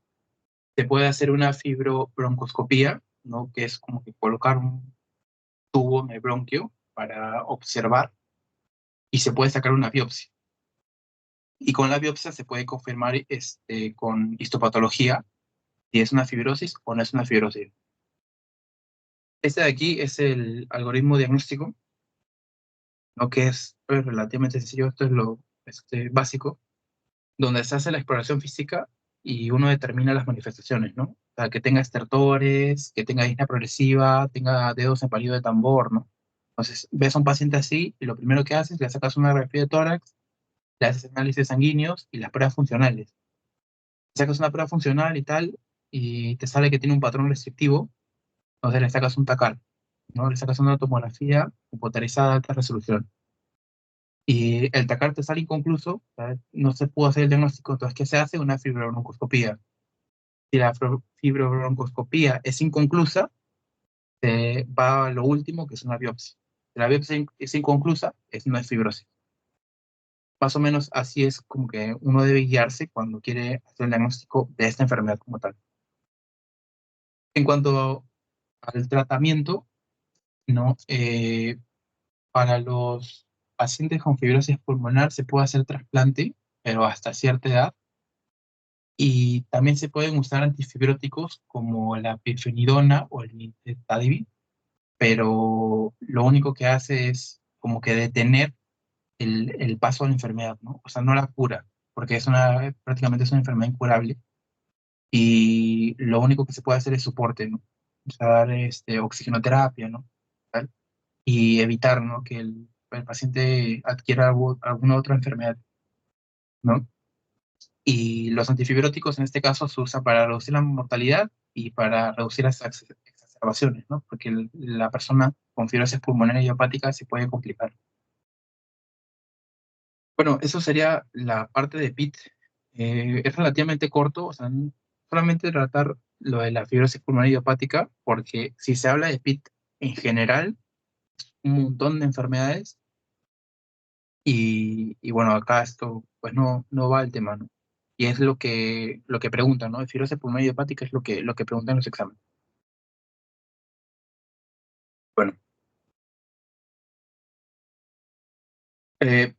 se puede hacer una fibrobroncoscopía, ¿no? Que es como que colocar un tubo en el bronquio para observar y se puede sacar una biopsia. Y con la biopsia se puede confirmar con histopatología si es una fibrosis o no es una fibrosis. Este de aquí es el algoritmo diagnóstico, ¿no?, que es relativamente sencillo. Esto es lo básico, donde se hace la exploración física y uno determina las manifestaciones, ¿no? O sea, que tenga estertores, que tenga disnea progresiva, tenga dedos en palillo de tambor, ¿no? Entonces, ves a un paciente así y lo primero que haces, le sacas una radiografía de tórax, le haces análisis sanguíneos y las pruebas funcionales. Sacas una prueba funcional y tal, y te sale que tiene un patrón restrictivo, entonces le sacas un TACAR, ¿no? Le sacas una tomografía computarizada de alta resolución. Y el TACAR te sale inconcluso, ¿sabes? No se pudo hacer el diagnóstico, entonces, ¿qué se hace? Una fibrobroncoscopía. Si la fibrobroncoscopía es inconclusa, se va a lo último, que es una biopsia. Si la biopsia es inconclusa, no es fibrosis. Más o menos así es como que uno debe guiarse cuando quiere hacer el diagnóstico de esta enfermedad como tal. En cuanto al tratamiento, ¿no? Para los pacientes con fibrosis pulmonar se puede hacer trasplante, pero hasta cierta edad. Y también se pueden usar antifibróticos como la pirfenidona o el nintedanib, pero lo único que hace es como que detener el paso a la enfermedad, ¿no? O sea, no la cura, porque prácticamente es una enfermedad incurable y lo único que se puede hacer es soporte, ¿no? O sea, dar oxigenoterapia, ¿no? Tal, y evitar, ¿no? Que el paciente adquiera alguna otra enfermedad, ¿no? Y los antifibróticos en este caso se usan para reducir la mortalidad y para reducir las exacerbaciones, ¿no? Porque la persona con fibrosis pulmonar idiopática se puede complicar. Bueno, eso sería la parte de PIT. Es relativamente corto, o sea, solamente tratar lo de la fibrosis pulmonar idiopática, porque si se habla de PIT en general, un montón de enfermedades, y bueno, acá esto pues no va al tema, ¿no? Y es lo que preguntan, ¿no? Fibrosis pulmonar idiopática es lo que preguntan en los exámenes. Bueno,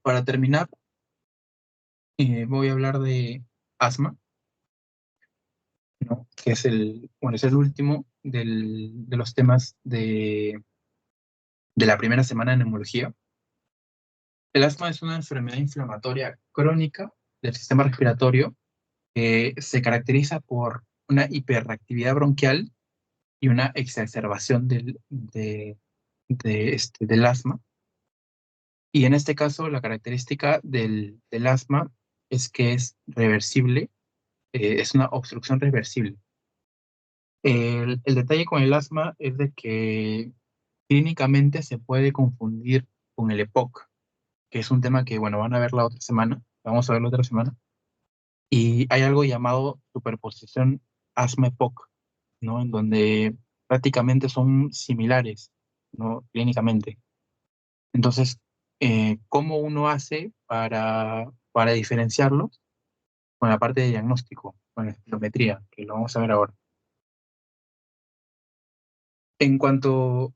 para terminar, voy a hablar de asma, ¿no? Que es el último de los temas de la primera semana de neumología. El asma es una enfermedad inflamatoria crónica del sistema respiratorio que se caracteriza por una hiperactividad bronquial y una exacerbación del asma. Y en este caso, la característica del asma es que es reversible, es una obstrucción reversible. El detalle con el asma es de que clínicamente se puede confundir con el EPOC, que es un tema que, bueno, van a ver la otra semana, vamos a ver la otra semana, y hay algo llamado superposición asma-EPOC, ¿no? En donde prácticamente son similares, ¿no? Clínicamente. Entonces, ¿cómo uno hace para diferenciarlos? Con la parte de diagnóstico, con la espirometría, que lo vamos a ver ahora. En cuanto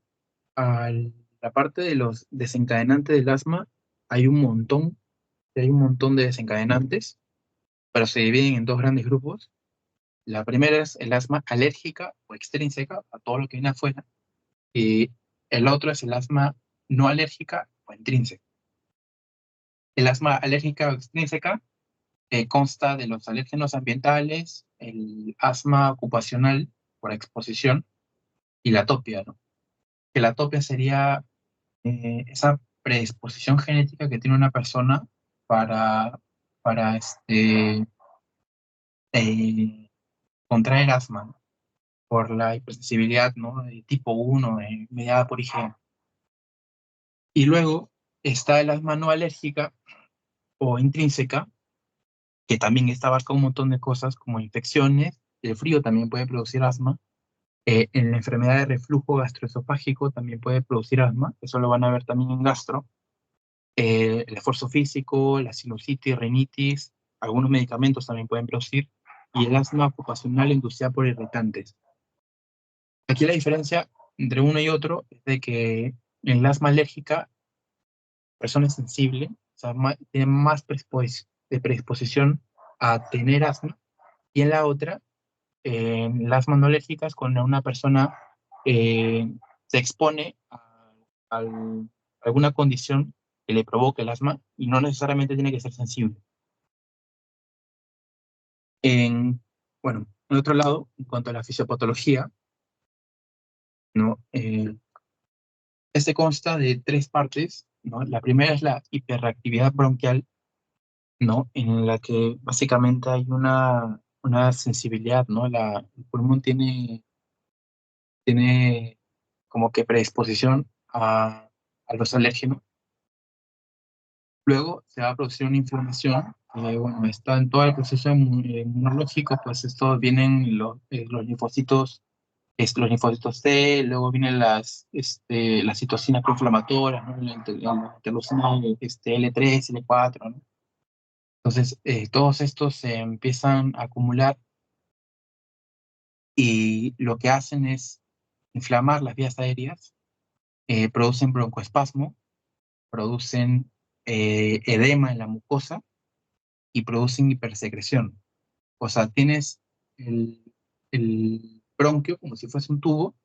a la parte de los desencadenantes del asma, hay un montón, hay un montón de desencadenantes, pero se dividen en dos grandes grupos. La primera es el asma alérgica o extrínseca, a todo lo que viene afuera, y el otro es el asma no alérgica o intrínseca. El asma alérgica o extrínseca consta de los alérgenos ambientales, el asma ocupacional por exposición y la atopia, ¿no? Que la atopia sería esa predisposición genética que tiene una persona para, para eh, contraer asma, ¿no? Por la hipersensibilidad, ¿no? De tipo 1, mediada por IgE. Y luego está el asma no alérgica o intrínseca, que también esta abarca un montón de cosas como infecciones, el frío también puede producir asma, en la enfermedad de reflujo gastroesofágico también puede producir asma, eso lo van a ver también en gastro, el esfuerzo físico, la sinusitis, rinitis, algunos medicamentos también pueden producir, y el asma ocupacional inducida por irritantes. Aquí la diferencia entre uno y otro es de que en el asma alérgica, la persona es sensible, o sea, tiene más predisposición a tener asma, y en la otra, en las asma no alérgicas, cuando una persona se expone a alguna condición que le provoque el asma y no necesariamente tiene que ser sensible. En, bueno, en otro lado, en cuanto a la fisiopatología, ¿no? Este consta de tres partes, ¿no? La primera es la hiperactividad bronquial, ¿no? En la que básicamente hay una sensibilidad, ¿no? El pulmón tiene como que predisposición a los alérgenos. Luego se va a producir una inflamación, bueno, está en todo el proceso inmunológico, pues esto vienen los linfocitos, los linfocitos T, luego vienen las citocinas proinflamatorias, ¿no? La interleucina L3, L4, ¿no? Entonces, todos estos se empiezan a acumular y lo que hacen es inflamar las vías aéreas, producen broncoespasmo, producen edema en la mucosa y producen hipersecreción. O sea, tienes el bronquio como si fuese un tubo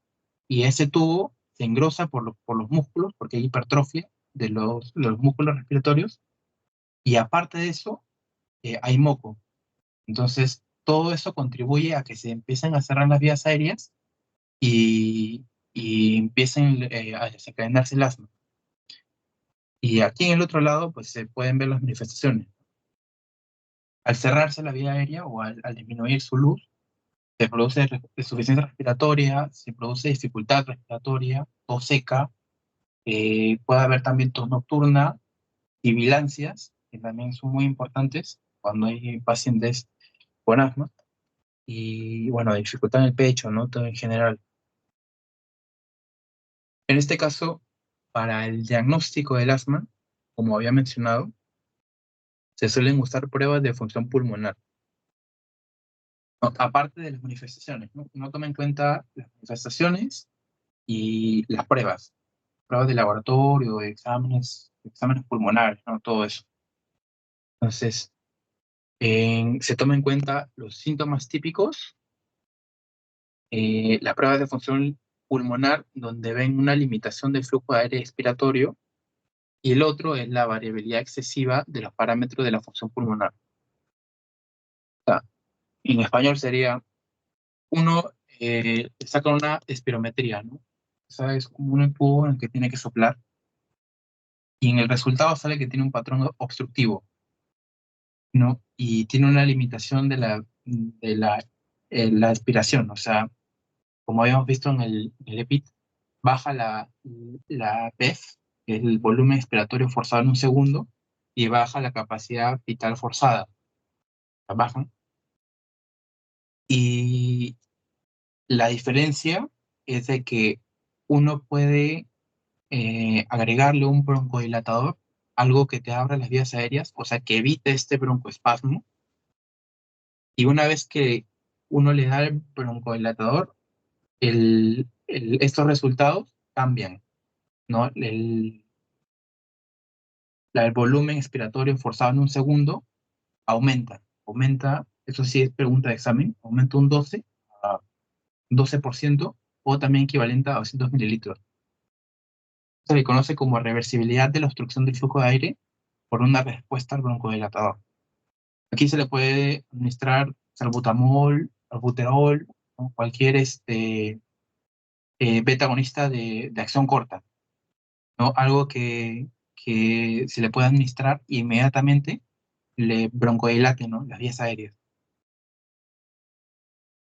y ese tubo se engrosa por los músculos porque hay hipertrofia de los músculos respiratorios, y aparte de eso, hay moco. Entonces, todo eso contribuye a que se empiecen a cerrar las vías aéreas y, y empiecen a desencadenarse el asma. Y aquí en el otro lado, pues se pueden ver las manifestaciones. Al cerrarse la vía aérea o al disminuir su luz, se produce insuficiencia respiratoria, se produce dificultad respiratoria, tos seca, puede haber también tos nocturna, sibilancias, que también son muy importantes cuando hay pacientes con asma, y bueno, dificultad en el pecho, ¿no? Todo en general. En este caso, para el diagnóstico del asma, como había mencionado, se suelen usar pruebas de función pulmonar. No, aparte de las manifestaciones, ¿no? Uno toma en cuenta las manifestaciones y las pruebas de laboratorio, exámenes pulmonares, ¿no? Todo eso. Entonces, se toma en cuenta los síntomas típicos, las pruebas de función pulmonar, donde ven una limitación del flujo de aire expiratorio, y el otro es la variabilidad excesiva de los parámetros de la función pulmonar. O sea, en español sería, uno saca una espirometría, ¿no? O sea, es como un tubo en el que tiene que soplar, y en el resultado sale que tiene un patrón obstructivo, ¿no? Y tiene una limitación la aspiración, o sea, como habíamos visto en el EPIT, baja la PEF, que es el volumen expiratorio forzado en un segundo, y baja la capacidad vital forzada, la bajan. Y la diferencia es de que uno puede agregarle un broncodilatador, algo que te abra las vías aéreas, o sea, que evite este broncoespasmo, y una vez que uno le da el broncodilatador, estos resultados cambian, ¿no? El volumen expiratorio forzado en un segundo aumenta, eso sí es pregunta de examen, aumenta a 12%, o también equivalente a 200 mililitros. Se le conoce como reversibilidad de la obstrucción del flujo de aire por una respuesta al broncodilatador. Aquí se le puede administrar salbutamol, albuterol, ¿no? Cualquier beta agonista de acción corta, ¿no? Algo que se le puede administrar y inmediatamente le broncodilate, ¿no? Las vías aéreas.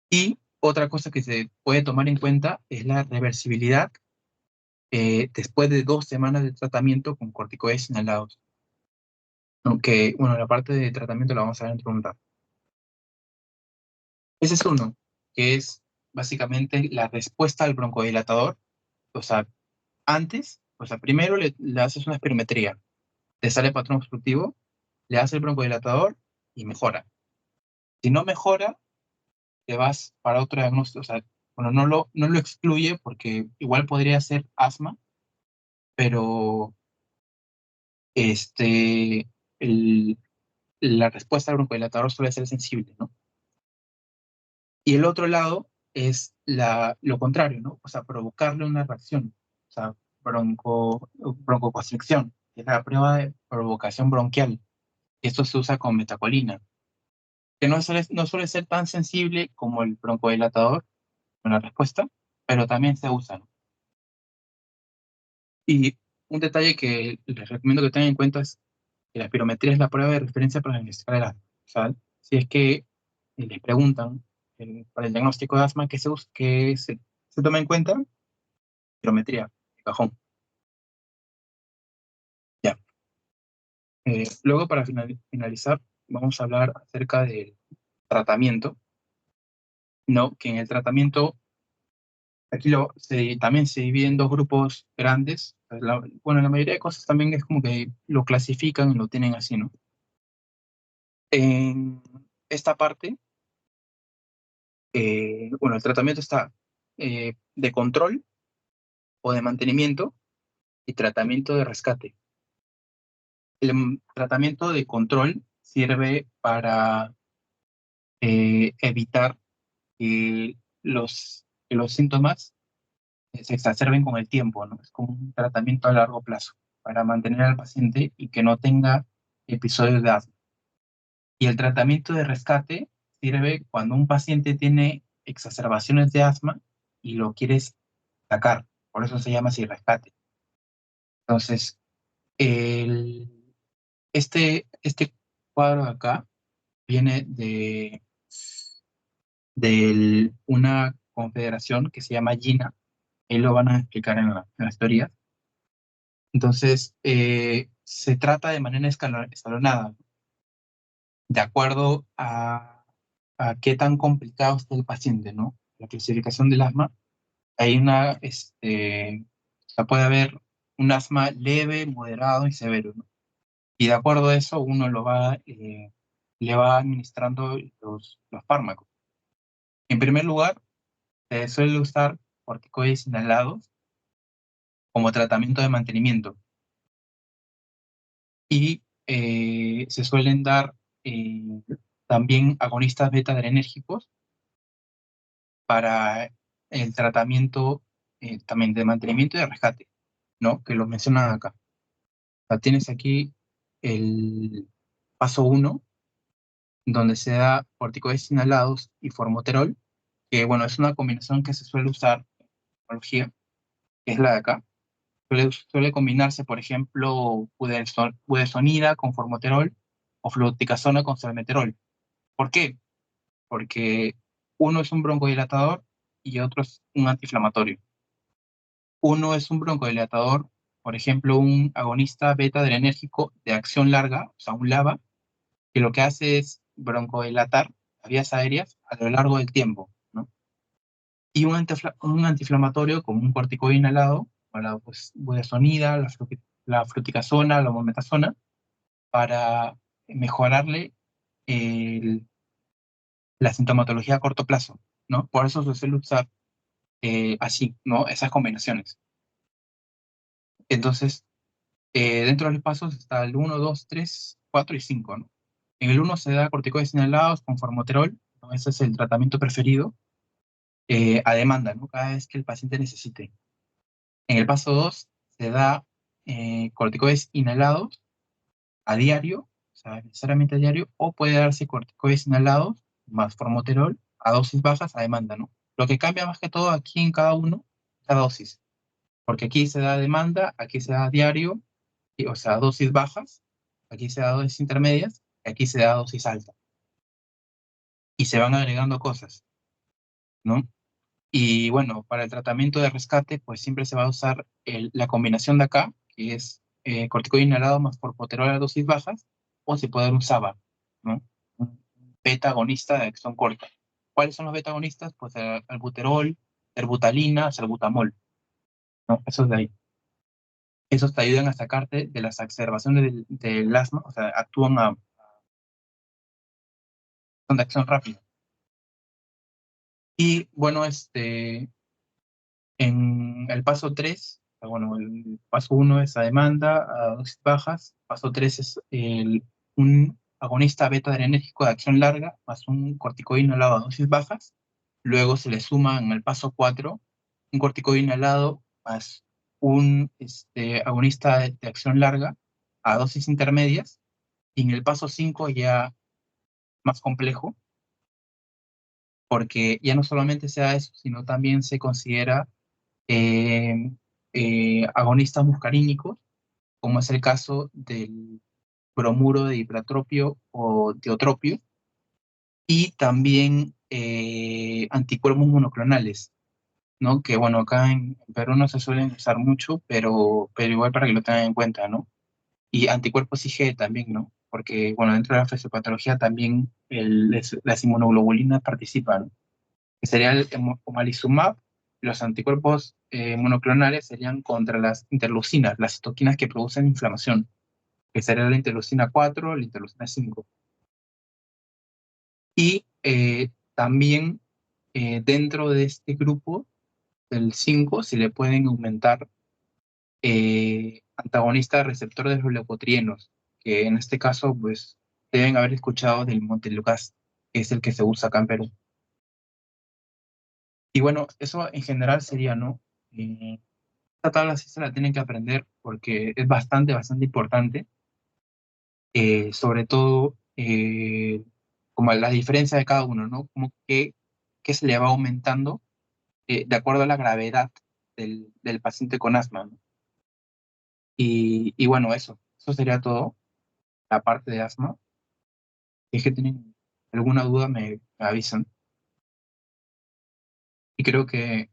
Y otra cosa que se puede tomar en cuenta es la reversibilidad después de 2 semanas de tratamiento con corticoides inhalados. Aunque, bueno, la parte de tratamiento la vamos a ver dentro de un rato. Ese es uno, que es básicamente la respuesta al broncodilatador. O sea, primero le haces una espirometría, te sale patrón obstructivo, le haces el broncodilatador y mejora. Si no mejora, te vas para otro diagnóstico. O sea, bueno, no lo excluye porque igual podría ser asma, pero este, el- la respuesta al broncodilatador suele ser sensible, ¿no? Y el otro lado es lo contrario, ¿no? O sea, provocarle una reacción, o sea, broncoconstricción, que es la prueba de provocación bronquial. Esto se usa con metacolina, que no suele ser tan sensible como el broncodilatador con la respuesta, pero también se usa, ¿no? Y un detalle que les recomiendo que tengan en cuenta es que la espirometría es la prueba de referencia para diagnosticar el asma. O sea, si es que les preguntan para el diagnóstico de asma, que se toma en cuenta, espirometría, de cajón. Ya. Luego, para finalizar, vamos a hablar acerca del tratamiento, ¿no? Que en el tratamiento, aquí también se divide en dos grupos grandes. Bueno, la mayoría de cosas también es como que lo clasifican y lo tienen así, ¿no? En esta parte, bueno, el tratamiento está de control o de mantenimiento y tratamiento de rescate. El tratamiento de control sirve para evitar que los síntomas se exacerben con el tiempo, ¿no? Es como un tratamiento a largo plazo. para mantener al paciente y que no tenga episodios de asma. Y el tratamiento de rescate sirve cuando un paciente tiene exacerbaciones de asma y lo quieres sacar. Por eso se llama así rescate. Entonces, el, este cuadro de acá viene de una confederación que se llama GINA. Ahí lo van a explicar en las teorías. Entonces, se trata de manera escalonada, de acuerdo a qué tan complicado está el paciente, ¿no? La clasificación del asma, hay o sea, puede haber un asma leve, moderado y severo, ¿no? Y de acuerdo a eso, uno le va administrando los fármacos. En primer lugar, se suele usar corticoides inhalados como tratamiento de mantenimiento y se suelen dar también agonistas beta-adrenérgicos para el tratamiento también de mantenimiento y de rescate, ¿no? Que lo mencionan acá. O sea, tienes aquí el paso uno, donde se da corticoides inhalados y formoterol, que bueno, es una combinación que se suele usar en oncología, que es la de acá. Suele combinarse, por ejemplo, budesonida con formoterol o fluticasona con salmeterol. ¿Por qué? Porque uno es un broncodilatador y otro es un antiinflamatorio. Uno es un broncodilatador, por ejemplo, un agonista beta-adrenérgico de acción larga, o sea, un LABA, que lo que hace es broncodilatar las vías aéreas a lo largo del tiempo, ¿no? Y un antiinflamatorio como un corticoide inhalado, para pues, budesonida, la fluticasona, la mometasona, para mejorarle el- la sintomatología a corto plazo, ¿no? Por eso se suele usar así, ¿no? Esas combinaciones. Entonces, dentro de los pasos está el uno, 2, 3, 4 y 5, ¿no? En el uno se da corticoides inhalados con formoterol, ¿no? Ese es el tratamiento preferido a demanda, ¿no? Cada vez que el paciente necesite. En el paso 2 se da corticoides inhalados a diario, o sea, necesariamente a diario, o puede darse corticoides inhalados más formoterol a dosis bajas a demanda, ¿no? Lo que cambia más que todo aquí en cada uno, la dosis, porque aquí se da a demanda, aquí se da a diario, o sea, dosis bajas, aquí se da dosis intermedias, y aquí se da dosis alta. Y se van agregando cosas, ¿no? Y bueno, para el tratamiento de rescate, pues siempre se va a usar la combinación de acá, que es corticoide inhalado más formoterol a dosis bajas, o se puede dar un SABA, ¿no? Un beta agonista de acción corta. ¿Cuáles son los beta agonistas? Pues albuterol, erbutalina, salbutamol, ¿no? Esos de ahí. Esos te ayudan a sacarte de las exacerbaciones del asma, o sea, son de acción rápida. Y bueno, en el paso 3, bueno, el paso uno es a demanda, a dosis bajas. Paso 3 es un agonista beta-adrenérgico de acción larga más un corticoide inhalado a dosis bajas. Luego se le suma en el paso 4 un corticoide inhalado más un agonista de acción larga a dosis intermedias. Y en el paso 5 ya más complejo, porque ya no solamente se da eso, sino también se considera eh, agonistas muscarínicos, como es el caso del bromuro de hipratropio o diotropio, y también anticuerpos monoclonales, ¿no? Que bueno, acá en Perú no se suelen usar mucho, pero igual para que lo tengan en cuenta, ¿no? Y anticuerpos IgE también, ¿no? Porque, bueno, dentro de la fisiopatología también las inmunoglobulinas participan, que sería el omalizumab. Los anticuerpos monoclonales serían contra las interleucinas, las citoquinas que producen inflamación, que sería la interleucina 4, la interleucina 5. Y también dentro de este grupo del 5 se le pueden aumentar antagonistas receptores de los leucotrienos, que en este caso pues deben haber escuchado del Montelukast, que es el que se usa acá en Perú. Y bueno, eso en general sería, ¿no? esta tabla sí se la tienen que aprender porque es bastante importante. Sobre todo, como la diferencia de cada uno, ¿no? Como que se le va aumentando de acuerdo a la gravedad del paciente con asma, ¿no? Y bueno, eso sería todo, la parte de asma. Si es que tienen alguna duda, me avisan. Y creo que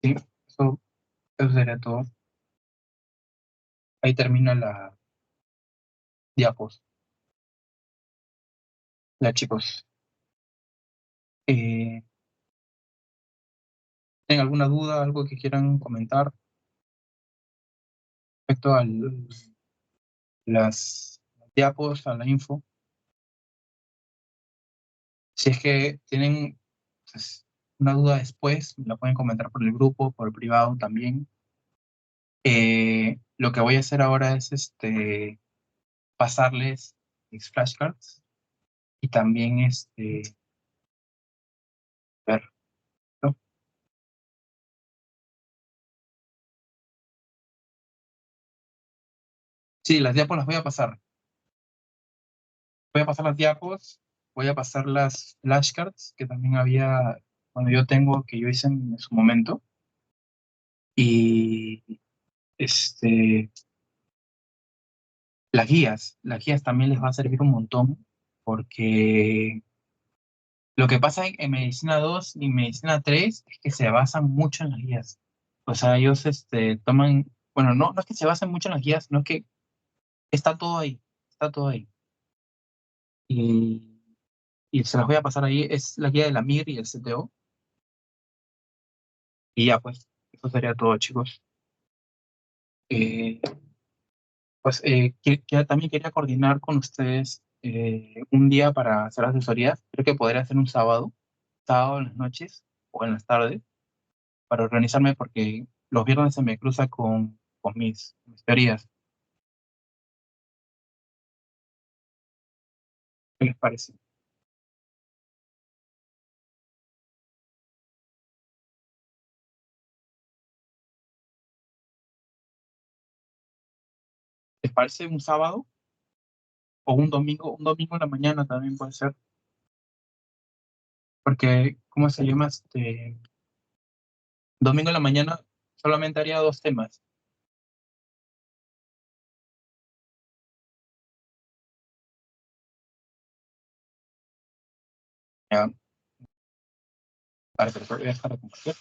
sí, eso, eso sería todo. Ahí termina la diapos. Ya, chicos, eh, ¿tienen alguna duda, algo que quieran comentar respecto a las diapos, a la info? Si es que tienen pues, una duda después, me la pueden comentar por el grupo, por el privado también. Lo que voy a hacer ahora es pasarles mis flashcards y también ver, ¿no? Sí, las diapos las voy a pasar. Voy a pasar las diapos, voy a pasar las flashcards que también había cuando yo tengo, que yo hice en su momento. Y este, las guías también les va a servir un montón porque lo que pasa en Medicina 2 y Medicina 3 es que se basan mucho en las guías. O sea, ellos toman, bueno, no es que se basen mucho en las guías, no es que está todo ahí, está todo ahí. Y, y se las voy a pasar ahí, es la guía de la MIR y el CTO. Y ya, pues, eso sería todo, chicos. Eh, pues también quería coordinar con ustedes un día para hacer asesorías. Creo que podría ser un sábado en las noches o en las tardes, para organizarme porque los viernes se me cruza con mis teorías. ¿Qué les parece? ¿Les parece un sábado o un domingo? Un domingo en la mañana también puede ser, porque, ¿cómo se llama? Domingo en la mañana solamente haría dos temas. Ya, para que les voy a dejar de compartir.